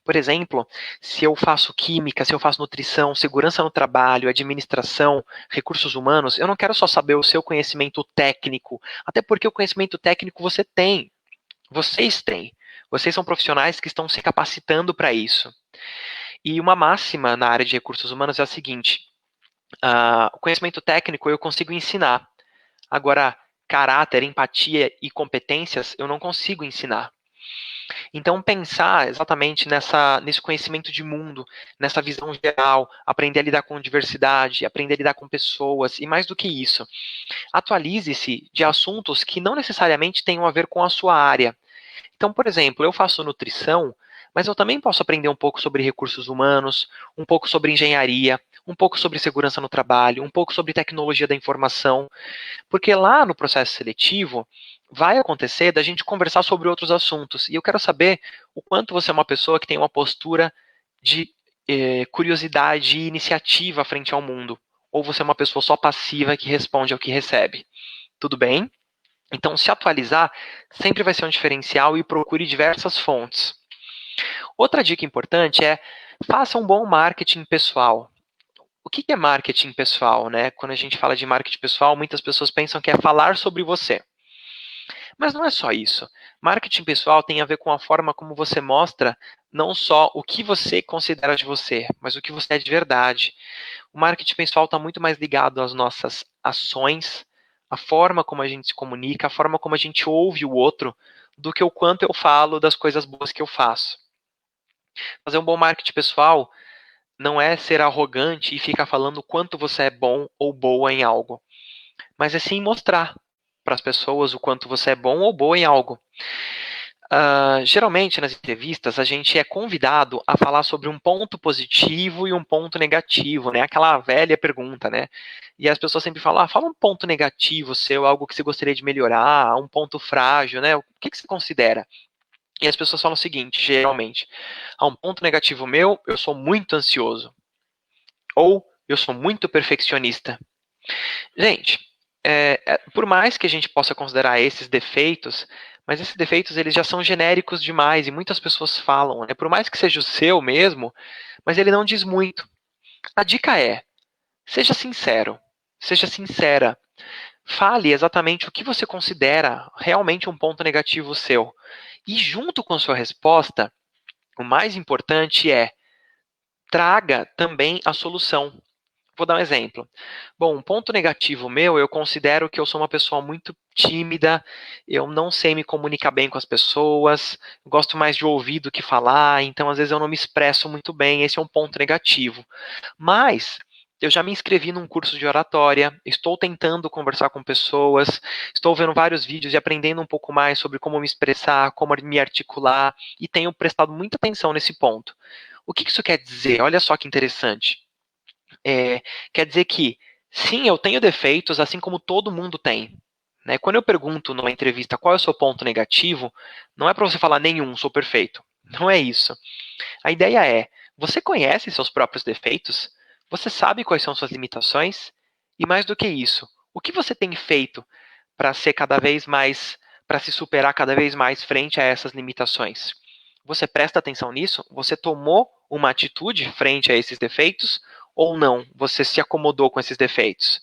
Por exemplo, se eu faço química, se eu faço nutrição, segurança no trabalho, administração, recursos humanos, eu não quero só saber o seu conhecimento técnico, até porque o conhecimento técnico você tem, vocês têm. Vocês são profissionais que estão se capacitando para isso. E uma máxima na área de recursos humanos é a seguinte: o conhecimento técnico eu consigo ensinar. Agora, caráter, empatia e competências eu não consigo ensinar. Então, pensar exatamente nesse conhecimento de mundo, nessa visão geral, aprender a lidar com diversidade, aprender a lidar com pessoas, e mais do que isso, atualize-se de assuntos que não necessariamente tenham a ver com a sua área. Então, por exemplo, eu faço nutrição, mas eu também posso aprender um pouco sobre recursos humanos, um pouco sobre engenharia, um pouco sobre segurança no trabalho, um pouco sobre tecnologia da informação, porque lá no processo seletivo vai acontecer da gente conversar sobre outros assuntos. E eu quero saber o quanto você é uma pessoa que tem uma postura de curiosidade e iniciativa frente ao mundo, ou você é uma pessoa só passiva que responde ao que recebe. Tudo bem? Então, se atualizar sempre vai ser um diferencial e procure diversas fontes. Outra dica importante é faça um bom marketing pessoal. O que é marketing pessoal, né? Quando a gente fala de marketing pessoal, muitas pessoas pensam que é falar sobre você. Mas não é só isso. Marketing pessoal tem a ver com a forma como você mostra não só o que você considera de você, mas o que você é de verdade. O marketing pessoal está muito mais ligado às nossas ações, a forma como a gente se comunica, a forma como a gente ouve o outro, do que o quanto eu falo das coisas boas que eu faço. Fazer um bom marketing pessoal não é ser arrogante e ficar falando o quanto você é bom ou boa em algo, mas é sim mostrar para as pessoas o quanto você é bom ou boa em algo. Geralmente nas entrevistas a gente é convidado a falar sobre um ponto positivo e um ponto negativo, né? Aquela velha pergunta, né? E as pessoas sempre falam, fala um ponto negativo seu, algo que você gostaria de melhorar, um ponto frágil, né? O que você considera? E as pessoas falam o seguinte, geralmente, um ponto negativo meu, eu sou muito ansioso. Ou eu sou muito perfeccionista. Gente, por mais que a gente possa considerar esses defeitos, mas esses defeitos eles já são genéricos demais e muitas pessoas falam, né? Por mais que seja o seu mesmo, mas ele não diz muito. A dica é, seja sincero, seja sincera. Fale exatamente o que você considera realmente um ponto negativo seu. E junto com sua resposta, o mais importante é traga também a solução. Vou dar um exemplo. Bom, um ponto negativo meu, eu considero que eu sou uma pessoa muito tímida, eu não sei me comunicar bem com as pessoas, gosto mais de ouvir do que falar, então às vezes eu não me expresso muito bem, esse é um ponto negativo. Mas eu já me inscrevi num curso de oratória, estou tentando conversar com pessoas, estou vendo vários vídeos e aprendendo um pouco mais sobre como me expressar, como me articular, e tenho prestado muita atenção nesse ponto. O que isso quer dizer? Olha só que interessante. Quer dizer que, sim, eu tenho defeitos, assim como todo mundo tem. Né? Quando eu pergunto numa entrevista qual é o seu ponto negativo, não é para você falar nenhum, sou perfeito. Não é isso. A ideia é, você conhece seus próprios defeitos? Você sabe quais são suas limitações? E mais do que isso, o que você tem feito para ser cada vez mais, para se superar cada vez mais frente a essas limitações? Você presta atenção nisso? Você tomou uma atitude frente a esses defeitos? Ou não? Você se acomodou com esses defeitos?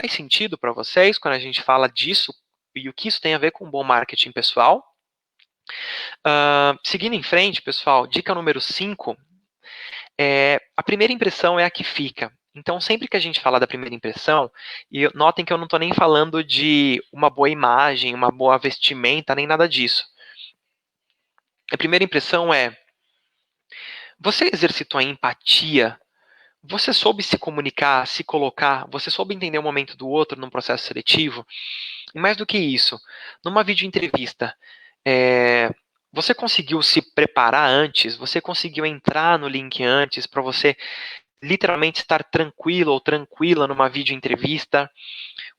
Faz sentido para vocês quando a gente fala disso e o que isso tem a ver com bom marketing pessoal? Seguindo em frente, pessoal, dica número 5, a primeira impressão é a que fica. Então, sempre que a gente fala da primeira impressão, e notem que eu não estou nem falando de uma boa imagem, uma boa vestimenta, nem nada disso. A primeira impressão é, você exercitou a empatia? Você soube se comunicar, se colocar? Você soube entender o momento do outro num processo seletivo? E mais do que isso, numa videoentrevista, você conseguiu se preparar antes? Você conseguiu entrar no link antes para você literalmente estar tranquilo ou tranquila numa videoentrevista?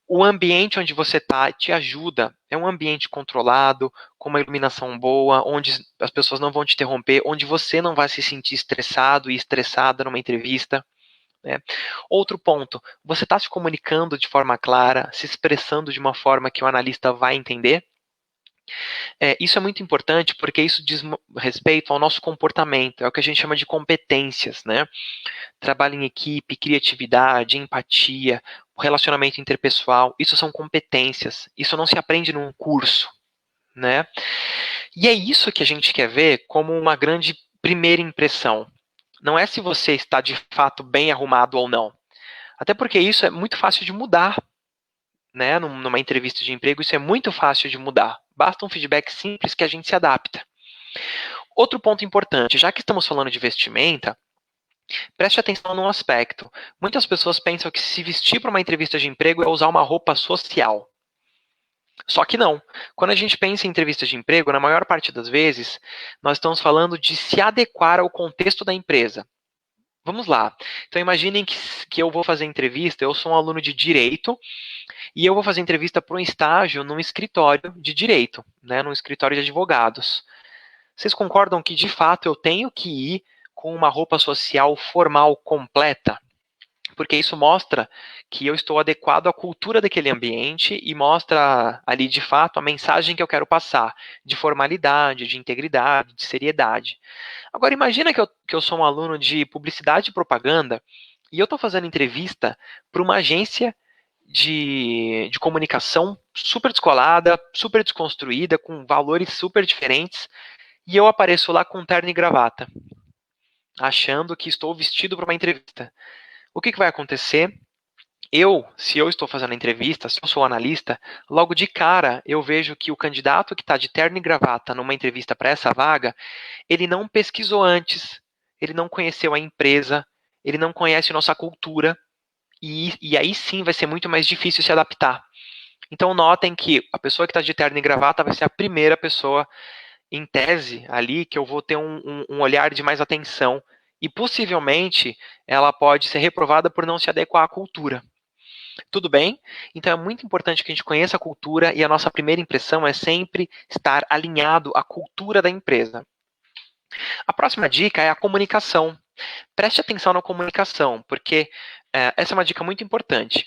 O ambiente onde você está te ajuda. É um ambiente controlado, com uma iluminação boa, onde as pessoas não vão te interromper, onde você não vai se sentir estressado e estressada numa entrevista. Né? Outro ponto, você está se comunicando de forma clara, se expressando de uma forma que o analista vai entender? Isso é muito importante porque isso diz respeito ao nosso comportamento, é o que a gente chama de competências, né? Trabalho em equipe, criatividade, empatia, relacionamento interpessoal, isso são competências, isso não se aprende num curso, né? E é isso que a gente quer ver como uma grande primeira impressão. Não é se você está de fato bem arrumado ou não. Até porque isso é muito fácil de mudar, né? Numa entrevista de emprego, isso é muito fácil de mudar. Basta um feedback simples que a gente se adapta. Outro ponto importante, já que estamos falando de vestimenta, preste atenção num aspecto. Muitas pessoas pensam que se vestir para uma entrevista de emprego é usar uma roupa social. Só que não. Quando a gente pensa em entrevista de emprego, na maior parte das vezes, nós estamos falando de se adequar ao contexto da empresa. Vamos lá. Então imaginem que eu vou fazer entrevista, eu sou um aluno de direito, e eu vou fazer entrevista para um estágio num escritório de direito, né, num escritório de advogados. Vocês concordam que, de fato, eu tenho que ir com uma roupa social formal completa? Porque isso mostra que eu estou adequado à cultura daquele ambiente e mostra ali, de fato, a mensagem que eu quero passar, de formalidade, de integridade, de seriedade. Agora, imagina que eu sou um aluno de publicidade e propaganda e eu estou fazendo entrevista para uma agência de comunicação super descolada, super desconstruída, com valores super diferentes, e eu apareço lá com terno e gravata, achando que estou vestido para uma entrevista. O que vai acontecer? Se eu estou fazendo a entrevista, se eu sou analista, logo de cara eu vejo que o candidato que está de terno e gravata numa entrevista para essa vaga, ele não pesquisou antes, ele não conheceu a empresa, ele não conhece nossa cultura, e aí sim vai ser muito mais difícil se adaptar. Então notem que a pessoa que está de terno e gravata vai ser a primeira pessoa, em tese, ali, que eu vou ter um olhar de mais atenção, e possivelmente ela pode ser reprovada por não se adequar à cultura. Tudo bem? Então é muito importante que a gente conheça a cultura e a nossa primeira impressão é sempre estar alinhado à cultura da empresa. A próxima dica é a comunicação. Preste atenção na comunicação, porque essa é uma dica muito importante.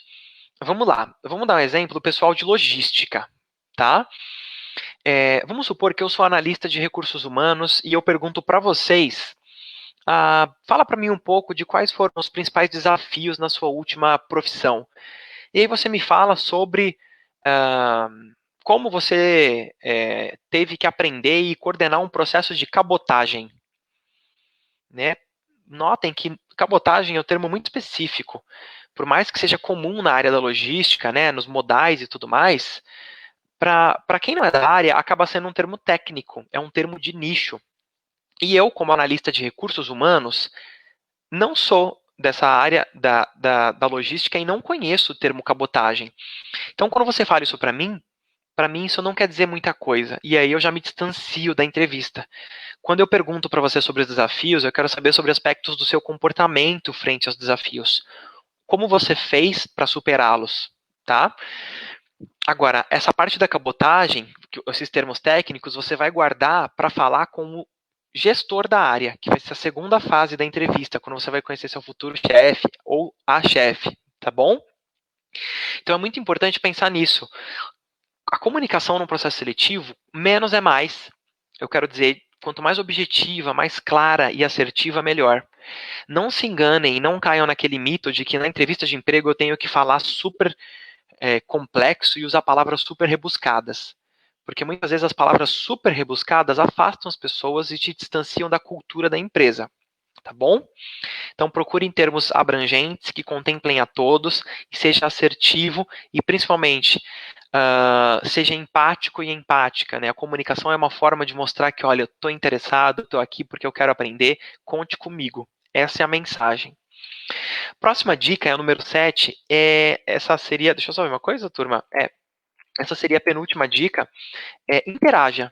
Vamos lá, vamos dar um exemplo do pessoal de logística, tá? Vamos supor que eu sou analista de recursos humanos e eu pergunto para vocês, fala para mim um pouco de quais foram os principais desafios na sua última profissão. E aí você me fala sobre como você teve que aprender e coordenar um processo de cabotagem, né? Notem que cabotagem é um termo muito específico. Por mais que seja comum na área da logística, né, nos modais e tudo mais, para quem não é da área, acaba sendo um termo técnico, é um termo de nicho. E eu, como analista de recursos humanos, não sou dessa área da logística e não conheço o termo cabotagem. Então, quando você fala isso para mim isso não quer dizer muita coisa. E aí eu já me distancio da entrevista. Quando eu pergunto para você sobre os desafios, eu quero saber sobre aspectos do seu comportamento frente aos desafios. Como você fez para superá-los, tá? Agora, essa parte da cabotagem, esses termos técnicos, você vai guardar para falar com o gestor da área, que vai ser a segunda fase da entrevista, quando você vai conhecer seu futuro chefe ou a chefe, tá bom? Então é muito importante pensar nisso. A comunicação num processo seletivo, menos é mais. Eu quero dizer, quanto mais objetiva, mais clara e assertiva, melhor. Não se enganem e não caiam naquele mito de que na entrevista de emprego eu tenho que falar super complexo e usar palavras super rebuscadas. Porque muitas vezes as palavras super rebuscadas afastam as pessoas e te distanciam da cultura da empresa. Tá bom? Então procure termos abrangentes que contemplem a todos e seja assertivo e principalmente seja empático e empática, né? A comunicação é uma forma de mostrar que, olha, eu estou interessado, estou aqui porque eu quero aprender, conte comigo. Essa é a mensagem. Próxima dica é a número 7. Essa seria, deixa eu só ver uma coisa, turma. Essa seria a penúltima dica. Interaja.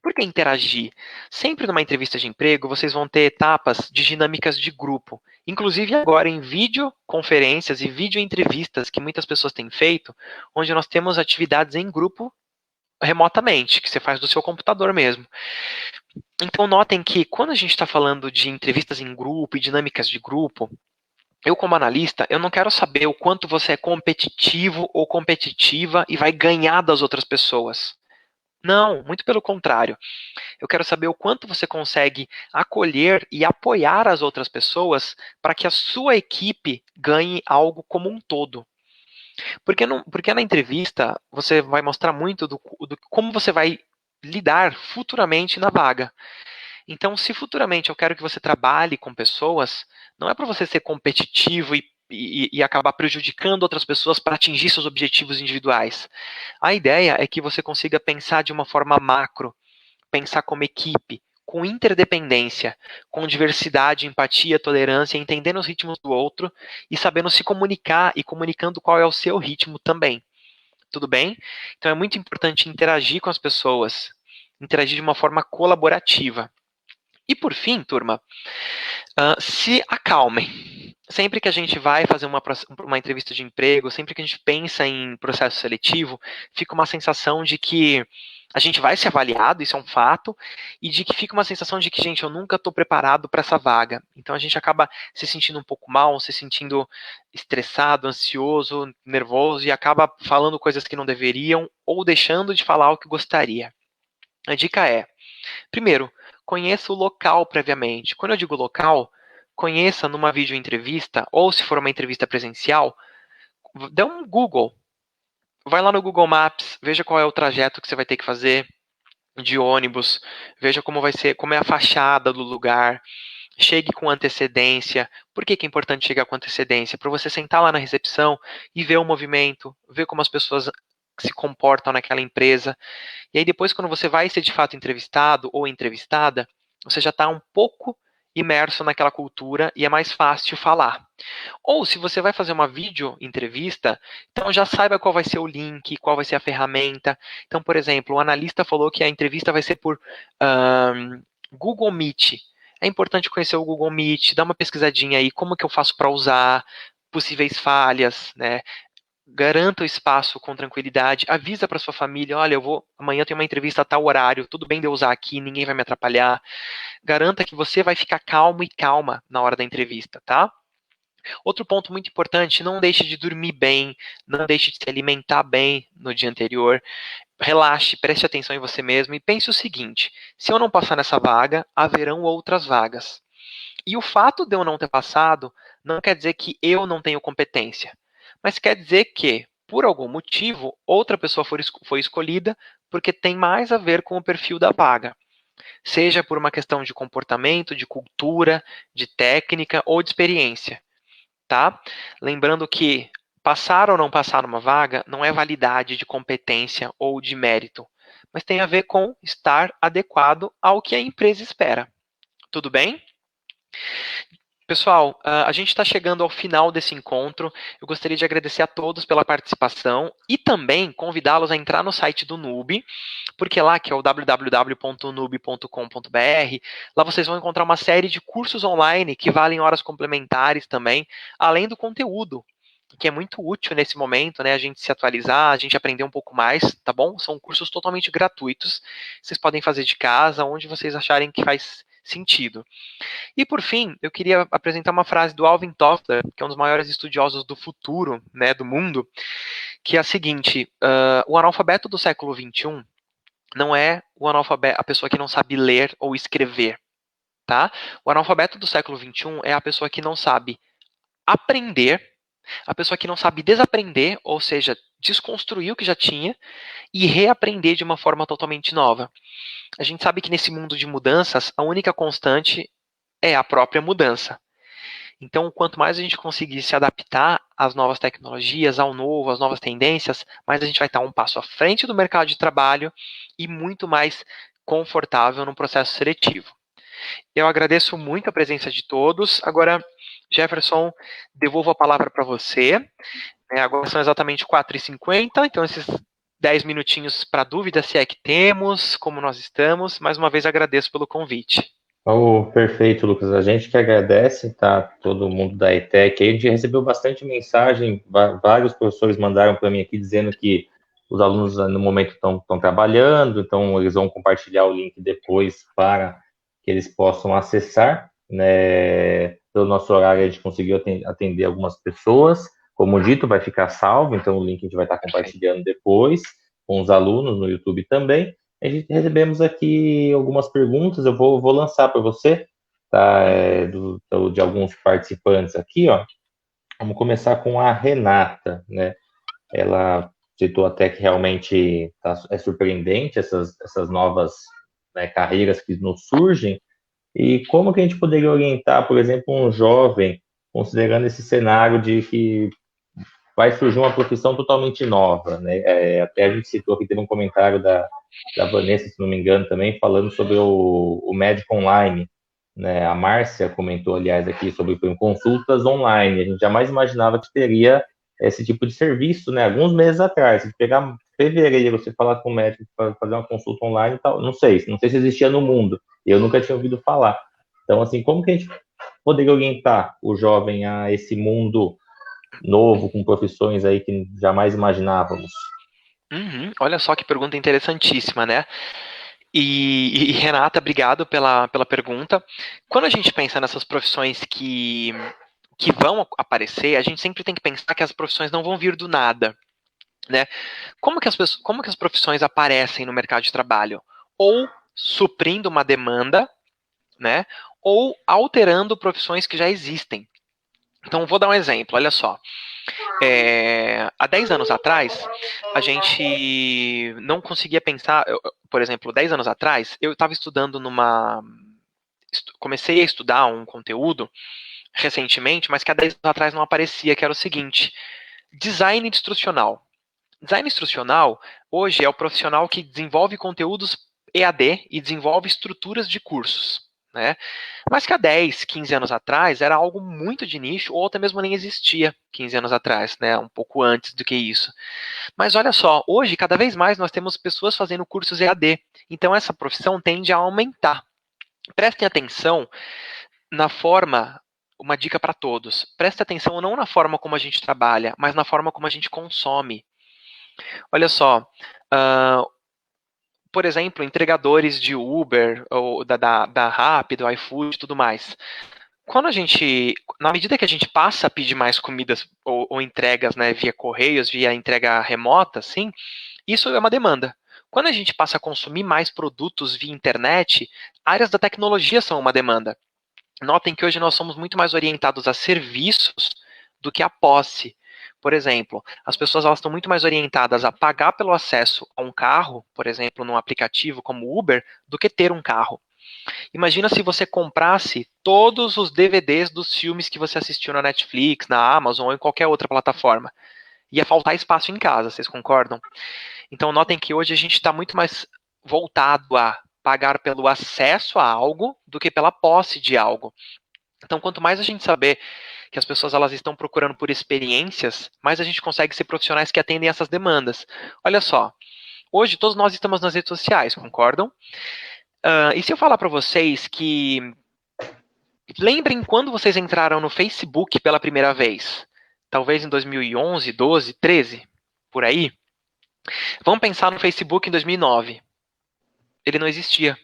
Por que interagir? Sempre numa entrevista de emprego, vocês vão ter etapas de dinâmicas de grupo. Inclusive agora em videoconferências e videoentrevistas que muitas pessoas têm feito, onde nós temos atividades em grupo remotamente, que você faz do seu computador mesmo. Então notem que quando a gente está falando de entrevistas em grupo e dinâmicas de grupo, eu como analista, eu não quero saber o quanto você é competitivo ou competitiva e vai ganhar das outras pessoas. Não, muito pelo contrário. Eu quero saber o quanto você consegue acolher e apoiar as outras pessoas para que a sua equipe ganhe algo como um todo. Porque na entrevista você vai mostrar muito do como você vai lidar futuramente na vaga. Então, se futuramente eu quero que você trabalhe com pessoas, não é para você ser competitivo e acabar prejudicando outras pessoas para atingir seus objetivos individuais. A ideia é que você consiga pensar de uma forma macro, pensar como equipe, com interdependência, com diversidade, empatia, tolerância, entendendo os ritmos do outro e sabendo se comunicar e comunicando qual é o seu ritmo também. Tudo bem? Então é muito importante interagir com as pessoas, interagir de uma forma colaborativa. E por fim, turma, se acalmem. Sempre que a gente vai fazer uma entrevista de emprego, sempre que a gente pensa em processo seletivo, fica uma sensação de que a gente vai ser avaliado, isso é um fato, e de que fica uma sensação de que, gente, eu nunca estou preparado para essa vaga. Então a gente acaba se sentindo um pouco mal, se sentindo estressado, ansioso, nervoso, e acaba falando coisas que não deveriam, ou deixando de falar o que gostaria. A dica é, primeiro, conheça o local previamente. Quando eu digo local, conheça numa videoentrevista, ou se for uma entrevista presencial, dê um Google. Vai lá no Google Maps, veja qual é o trajeto que você vai ter que fazer de ônibus, veja como vai ser, como é a fachada do lugar, chegue com antecedência. Por que é importante chegar com antecedência? Para você sentar lá na recepção e ver o movimento, ver como as pessoas se comportam naquela empresa. E aí depois, quando você vai ser de fato entrevistado ou entrevistada, você já está um pouco imerso naquela cultura e é mais fácil falar. Ou se você vai fazer uma vídeo entrevista, então já saiba qual vai ser o link, qual vai ser a ferramenta. Então, por exemplo, o analista falou que a entrevista vai ser por Google Meet. É importante conhecer o Google Meet, dar uma pesquisadinha aí, como que eu faço para usar, possíveis falhas, né? Garanta o espaço com tranquilidade, avisa para sua família, olha, amanhã eu tenho uma entrevista a tal horário, tudo bem de eu usar aqui, ninguém vai me atrapalhar. Garanta que você vai ficar calmo e calma na hora da entrevista, tá? Outro ponto muito importante, não deixe de dormir bem, não deixe de se alimentar bem no dia anterior. Relaxe, preste atenção em você mesmo e pense o seguinte, se eu não passar nessa vaga, haverão outras vagas. E o fato de eu não ter passado não quer dizer que eu não tenho competência, mas quer dizer que, por algum motivo, outra pessoa foi escolhida porque tem mais a ver com o perfil da vaga. Seja por uma questão de comportamento, de cultura, de técnica ou de experiência, tá? Lembrando que passar ou não passar numa vaga não é validade de competência ou de mérito, mas tem a ver com estar adequado ao que a empresa espera. Tudo bem? Pessoal, a gente está chegando ao final desse encontro. Eu gostaria de agradecer a todos pela participação e também convidá-los a entrar no site do Nube, porque lá, que é o www.nube.com.br, lá vocês vão encontrar uma série de cursos online que valem horas complementares também, além do conteúdo, que é muito útil nesse momento, né? A gente se atualizar, a gente aprender um pouco mais, tá bom? São cursos totalmente gratuitos. Vocês podem fazer de casa, onde vocês acharem que faz sentido. E por fim, eu queria apresentar uma frase do Alvin Toffler, que é um dos maiores estudiosos do futuro, né, do mundo, que é a seguinte: o analfabeto do século XXI não é a pessoa que não sabe ler ou escrever, tá? O analfabeto do século XXI é a pessoa que não sabe aprender, a pessoa que não sabe desaprender, ou seja, desconstruir o que já tinha e reaprender de uma forma totalmente nova. A gente sabe que nesse mundo de mudanças, a única constante é a própria mudança. Então, quanto mais a gente conseguir se adaptar às novas tecnologias, ao novo, às novas tendências, mais a gente vai estar um passo à frente do mercado de trabalho e muito mais confortável no processo seletivo. Eu agradeço muito a presença de todos. Agora, Jefferson, devolvo a palavra para você. Agora são exatamente 4h50, então esses 10 minutinhos para dúvida, se é que temos, como nós estamos. Mais uma vez agradeço pelo convite. Oh, perfeito, Lucas. A gente que agradece, tá? Todo mundo da ETEC. A gente recebeu bastante mensagem, vários professores mandaram para mim aqui dizendo que os alunos no momento estão trabalhando, então eles vão compartilhar o link depois para que eles possam acessar, né? Pelo nosso horário a gente conseguiu atender algumas pessoas. Como dito, vai ficar salvo, então o link a gente vai estar compartilhando depois com os alunos no YouTube também. A gente recebemos aqui algumas perguntas, eu vou lançar para você, tá? De alguns participantes aqui, ó. Vamos começar com a Renata, né? Ela citou até que realmente é surpreendente essas novas, né, carreiras que nos surgem, e como que a gente poderia orientar, por exemplo, um jovem, considerando esse cenário de que vai surgir uma profissão totalmente nova, né? Até a gente citou aqui, teve um comentário da Vanessa, se não me engano, também, falando sobre o médico online, né? A Márcia comentou, aliás, aqui sobre consultas online. A gente jamais imaginava que teria esse tipo de serviço, né? Alguns meses atrás, se pegar fevereiro, você falar com o médico para fazer uma consulta online e tal, não sei se existia no mundo. Eu nunca tinha ouvido falar. Então, assim, como que a gente poderia orientar o jovem a esse mundo novo, com profissões aí que jamais imaginávamos? Olha só que pergunta interessantíssima, né? E Renata, obrigado pela pergunta. Quando a gente pensa nessas profissões que vão aparecer, a gente sempre tem que pensar que as profissões não vão vir do nada, né? Como que as profissões aparecem no mercado de trabalho? Ou suprindo uma demanda, né? Ou alterando profissões que já existem. Então, vou dar um exemplo, olha só. Há 10 anos atrás, a gente não conseguia pensar, por exemplo, 10 anos atrás, eu estava estudando comecei a estudar um conteúdo recentemente, mas que há 10 anos atrás não aparecia, que era o seguinte: design instrucional. Design instrucional, hoje, é o profissional que desenvolve conteúdos EAD e desenvolve estruturas de cursos, né? Mas que há 10, 15 anos atrás era algo muito de nicho, ou até mesmo nem existia 15 anos atrás, né? Um pouco antes do que isso. Mas olha só, hoje, cada vez mais, nós temos pessoas fazendo cursos EAD. Então, essa profissão tende a aumentar. Prestem atenção na forma, uma dica para todos, prestem atenção não na forma como a gente trabalha, mas na forma como a gente consome. Olha só, por exemplo, entregadores de Uber, ou da Rappi, do iFood e tudo mais. Na medida que a gente passa a pedir mais comidas ou entregas, né, via correios, via entrega remota, assim, isso é uma demanda. Quando a gente passa a consumir mais produtos via internet, áreas da tecnologia são uma demanda. Notem que hoje nós somos muito mais orientados a serviços do que a posse. Por exemplo, as pessoas elas estão muito mais orientadas a pagar pelo acesso a um carro, por exemplo, num aplicativo como Uber, do que ter um carro. Imagina se você comprasse todos os DVDs dos filmes que você assistiu na Netflix, na Amazon ou em qualquer outra plataforma. Ia faltar espaço em casa, vocês concordam? Então notem que hoje a gente está muito mais voltado a pagar pelo acesso a algo do que pela posse de algo. Então, quanto mais a gente saber que as pessoas elas estão procurando por experiências, mais a gente consegue ser profissionais que atendem essas demandas. Olha só, hoje todos nós estamos nas redes sociais, concordam? E se eu falar para vocês que lembrem quando vocês entraram no Facebook pela primeira vez? Talvez em 2011, 12, 13, por aí. Vamos pensar no Facebook em 2009. Ele não existia.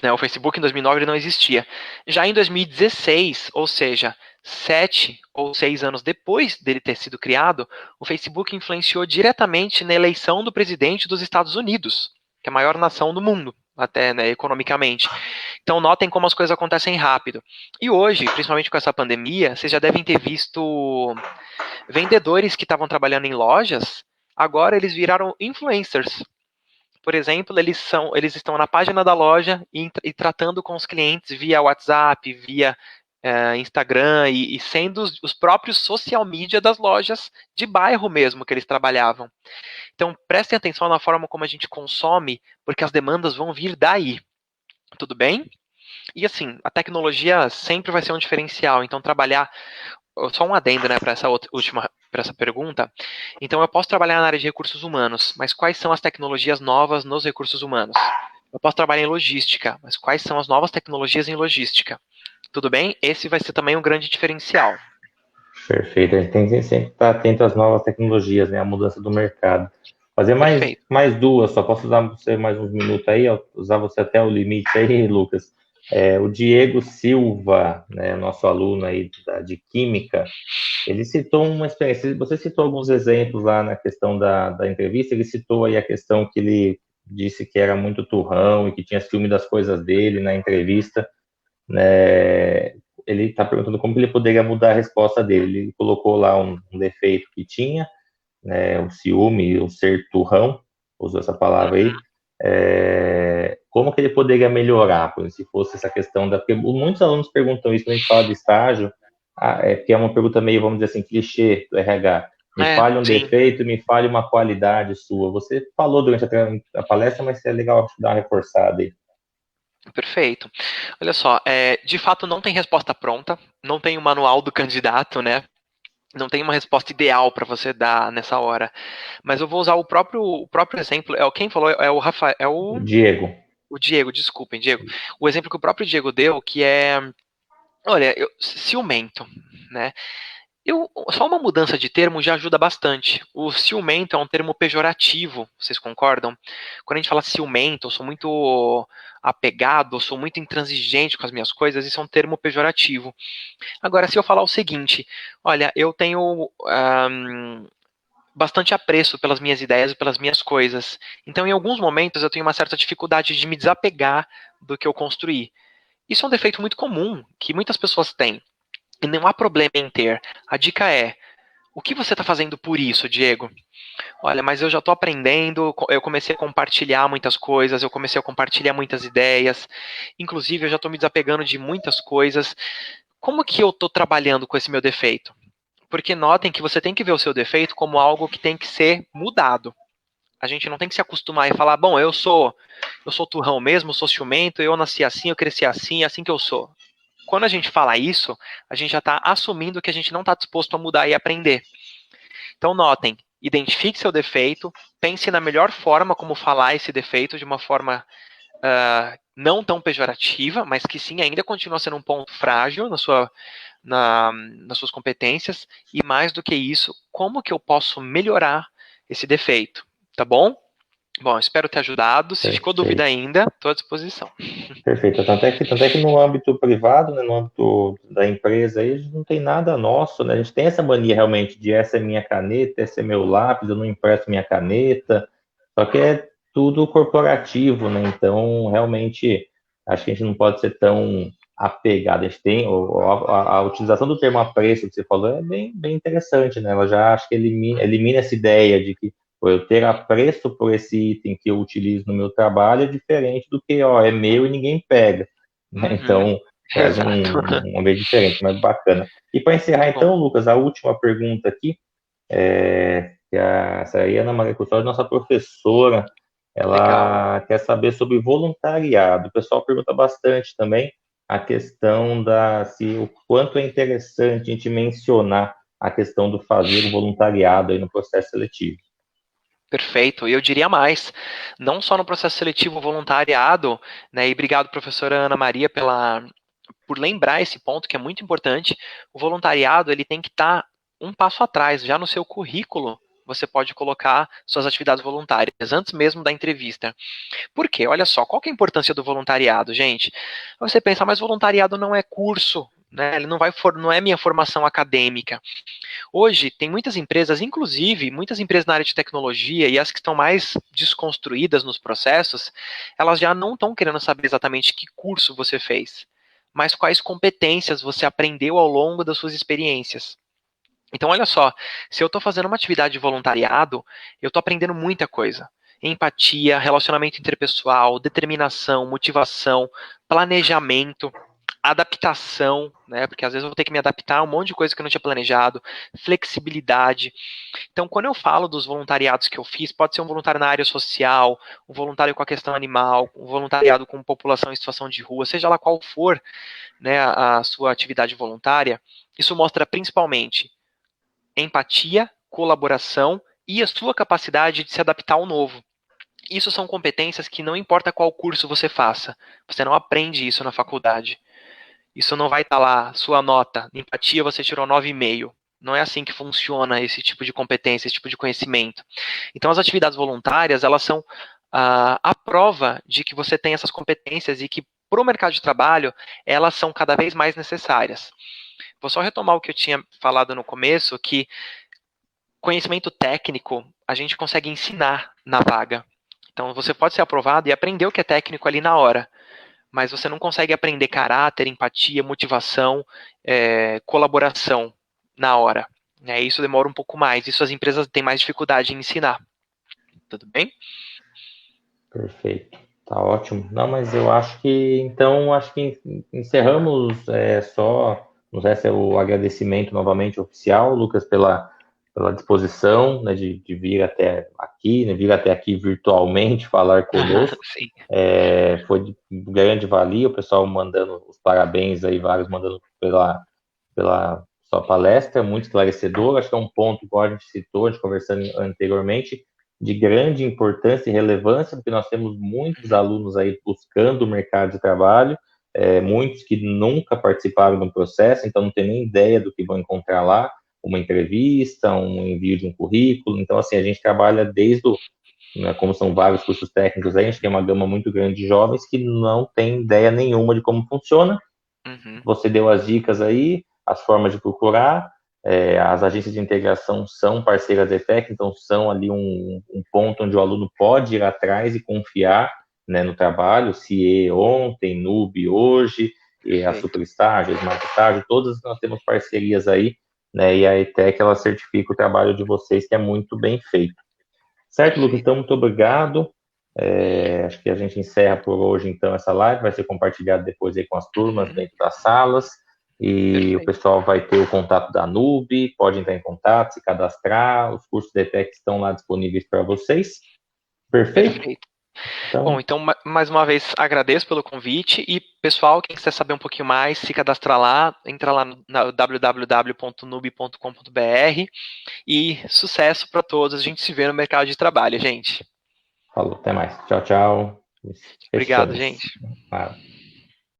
Né? O Facebook em 2009 ele não existia. Já em 2016, ou seja, 7 ou 6 anos depois dele ter sido criado, o Facebook influenciou diretamente na eleição do presidente dos Estados Unidos, que é a maior nação do mundo, até, né, economicamente. Então notem como as coisas acontecem rápido. E hoje, principalmente com essa pandemia, vocês já devem ter visto vendedores que estavam trabalhando em lojas, agora eles viraram influencers. Por exemplo, eles estão na página da loja e tratando com os clientes via WhatsApp, via Instagram e sendo os próprios social media das lojas de bairro mesmo que eles trabalhavam. Então, prestem atenção na forma como a gente consome, porque as demandas vão vir daí. Tudo bem? E assim, a tecnologia sempre vai ser um diferencial. Então, trabalhar só um adendo, né, para essa pergunta. Então, eu posso trabalhar na área de recursos humanos, mas quais são as tecnologias novas nos recursos humanos? Eu posso trabalhar em logística, mas quais são as novas tecnologias em logística? Tudo bem? Esse vai ser também um grande diferencial. Perfeito. A gente tem que sempre estar atento às novas tecnologias, né? A mudança do mercado. Fazer mais duas, só posso usar você mais uns minutos aí, usar você até o limite aí, Lucas. O Diego Silva, né, nosso aluno aí de Química, ele citou uma experiência, você citou alguns exemplos lá na questão da entrevista, ele citou aí a questão que ele disse que era muito turrão e que tinha ciúme das coisas dele na entrevista, né? Ele está perguntando como que ele poderia mudar a resposta dele. Ele colocou lá um defeito que tinha, né, o ciúme, o ser turrão, usou essa palavra aí. Como que ele poderia melhorar, se fosse essa questão da... Porque muitos alunos perguntam isso quando a gente fala de estágio, porque é uma pergunta meio, vamos dizer assim, clichê do RH. Me fale um Sim, defeito, me fale uma qualidade sua. Você falou durante a palestra, mas é legal dar uma reforçada aí. perfeito. Olha só, de fato não tem resposta pronta, não tem o manual do candidato, né? Não tem uma resposta ideal para você dar nessa hora. Mas eu vou usar o próprio exemplo. Quem falou é o Rafael, Diego. o Diego, desculpem, Diego. O exemplo que o próprio Diego deu, que é, olha, ciumento, né? Só uma mudança de termo já ajuda bastante. O ciumento é um termo pejorativo, vocês concordam? Quando a gente fala ciumento, eu sou muito apegado, eu sou muito intransigente com as minhas coisas, isso é um termo pejorativo. Agora, se eu falar o seguinte, olha, eu tenho bastante apreço pelas minhas ideias e pelas minhas coisas. Então, em alguns momentos, eu tenho uma certa dificuldade de me desapegar do que eu construí. Isso é um defeito muito comum, que muitas pessoas têm. E não há problema em ter. A dica é: o que você está fazendo por isso, Diego? Olha, mas eu já estou aprendendo, eu comecei a compartilhar muitas coisas, eu comecei a compartilhar muitas ideias, inclusive eu já estou me desapegando de muitas coisas. Como que eu estou trabalhando com esse meu defeito? Porque notem que você tem que ver o seu defeito como algo que tem que ser mudado. A gente não tem que se acostumar e falar, bom, eu sou turrão mesmo, sou ciumento, eu nasci assim, eu cresci assim, é assim que eu sou. Quando a gente fala isso, a gente já está assumindo que a gente não está disposto a mudar e aprender. Então, notem, identifique seu defeito, pense na melhor forma como falar esse defeito de uma forma não tão pejorativa, mas que sim, ainda continua sendo um ponto frágil nas suas competências, e mais do que isso, como que eu posso melhorar esse defeito, tá bom? Bom, espero ter ajudado. Se ficou dúvida Perfeito. ainda, estou à disposição. Perfeito. Tanto é que no âmbito privado, né, no âmbito da empresa, aí, a gente não tem nada nosso, né? A gente tem essa mania realmente de essa é minha caneta, esse é meu lápis, eu não empresto minha caneta. Só que é tudo corporativo, né? Então, realmente, acho que a gente não pode ser tão apegado. A gente tem a utilização do termo apreço que você falou é bem, bem interessante, né? Ela já acho que elimina essa ideia de que pô, eu ter apreço por esse item que eu utilizo no meu trabalho é diferente do que, ó, é meu e ninguém pega, né? Uhum, Então, traz exato. um ambiente diferente, mas bacana. E para encerrar, Que bom. então, Lucas, a última pergunta aqui, que essa aí é a Ana Maria Custódio, nossa professora, Legal. ela quer saber sobre voluntariado. O pessoal pergunta bastante também a questão se o quanto é interessante a gente mencionar a questão do fazer o voluntariado aí no processo seletivo. Perfeito. E eu diria mais, não só no processo seletivo voluntariado, né? E obrigado, professora Ana Maria, por lembrar esse ponto que é muito importante. O voluntariado ele tem que estar um passo atrás, já no seu currículo. Você pode colocar suas atividades voluntárias antes mesmo da entrevista. Por quê? Olha só, qual que é a importância do voluntariado, gente? Você pensa, mas voluntariado não é curso, né? Ele não é minha formação acadêmica. Hoje, tem muitas empresas, inclusive muitas empresas na área de tecnologia e as que estão mais desconstruídas nos processos, elas já não estão querendo saber exatamente que curso você fez, mas quais competências você aprendeu ao longo das suas experiências. Então, olha só, se eu estou fazendo uma atividade de voluntariado, eu estou aprendendo muita coisa. Empatia, relacionamento interpessoal, determinação, motivação, planejamento, adaptação, né? Porque às vezes eu vou ter que me adaptar a um monte de coisa que eu não tinha planejado, flexibilidade. Então, quando eu falo dos voluntariados que eu fiz, pode ser um voluntário na área social, um voluntário com a questão animal, um voluntariado com população em situação de rua, seja lá qual for, né, a sua atividade voluntária, isso mostra principalmente empatia, colaboração e a sua capacidade de se adaptar ao novo. Isso são competências que não importa qual curso você faça, você não aprende isso na faculdade. Isso não vai estar lá, sua nota, empatia você tirou 9,5. Não é assim que funciona esse tipo de competência, esse tipo de conhecimento. Então as atividades voluntárias, elas são a prova de que você tem essas competências e que para o mercado de trabalho, elas são cada vez mais necessárias. Vou só retomar o que eu tinha falado no começo, que conhecimento técnico a gente consegue ensinar na vaga. Então você pode ser aprovado e aprender o que é técnico ali na hora, mas você não consegue aprender caráter, empatia, motivação, colaboração na hora. Isso demora um pouco mais. Isso as empresas têm mais dificuldade em ensinar. Tudo bem? Perfeito, tá ótimo. Não, mas eu acho que então acho que encerramos só, não sei se é o agradecimento novamente oficial, Lucas, pela disposição, né, de vir até aqui, né, vir até aqui virtualmente falar conosco. Sim. Foi de grande valia, o pessoal mandando os parabéns aí, vários mandando pela sua palestra, muito esclarecedor. Acho que é um ponto, igual a gente citou, a gente conversando anteriormente, de grande importância e relevância, porque nós temos muitos alunos aí buscando o mercado de trabalho, muitos que nunca participaram de um processo, então não tem nem ideia do que vão encontrar lá, uma entrevista, um envio de um currículo. Então, assim, a gente trabalha desde o, né, como são vários cursos técnicos, aí, a gente tem uma gama muito grande de jovens que não tem ideia nenhuma de como funciona. Você deu as dicas aí, as formas de procurar. As agências de integração são parceiras da ETEC, então são ali um ponto onde o aluno pode ir atrás e confiar, né, no trabalho, CIE ontem, NUB hoje, e a Superestágio, a Smart Estágio, todas nós temos parcerias aí, né, e a ETEC, ela certifica o trabalho de vocês, que é muito bem feito. Certo, Lucas? Então, muito obrigado. Acho que a gente encerra por hoje, então, essa live. Vai ser compartilhado depois aí com as turmas dentro das salas. E o pessoal vai ter o contato da NUB, pode entrar em contato, se cadastrar. Os cursos da ETEC estão lá disponíveis para vocês. Perfeito? Bom, então, mais uma vez, agradeço pelo convite. E, pessoal, quem quiser saber um pouquinho mais, se cadastra lá, entra lá no www.nub.com.br e sucesso para todos. A gente se vê no mercado de trabalho, gente. Falou, até mais. Tchau, tchau. Obrigado, gente.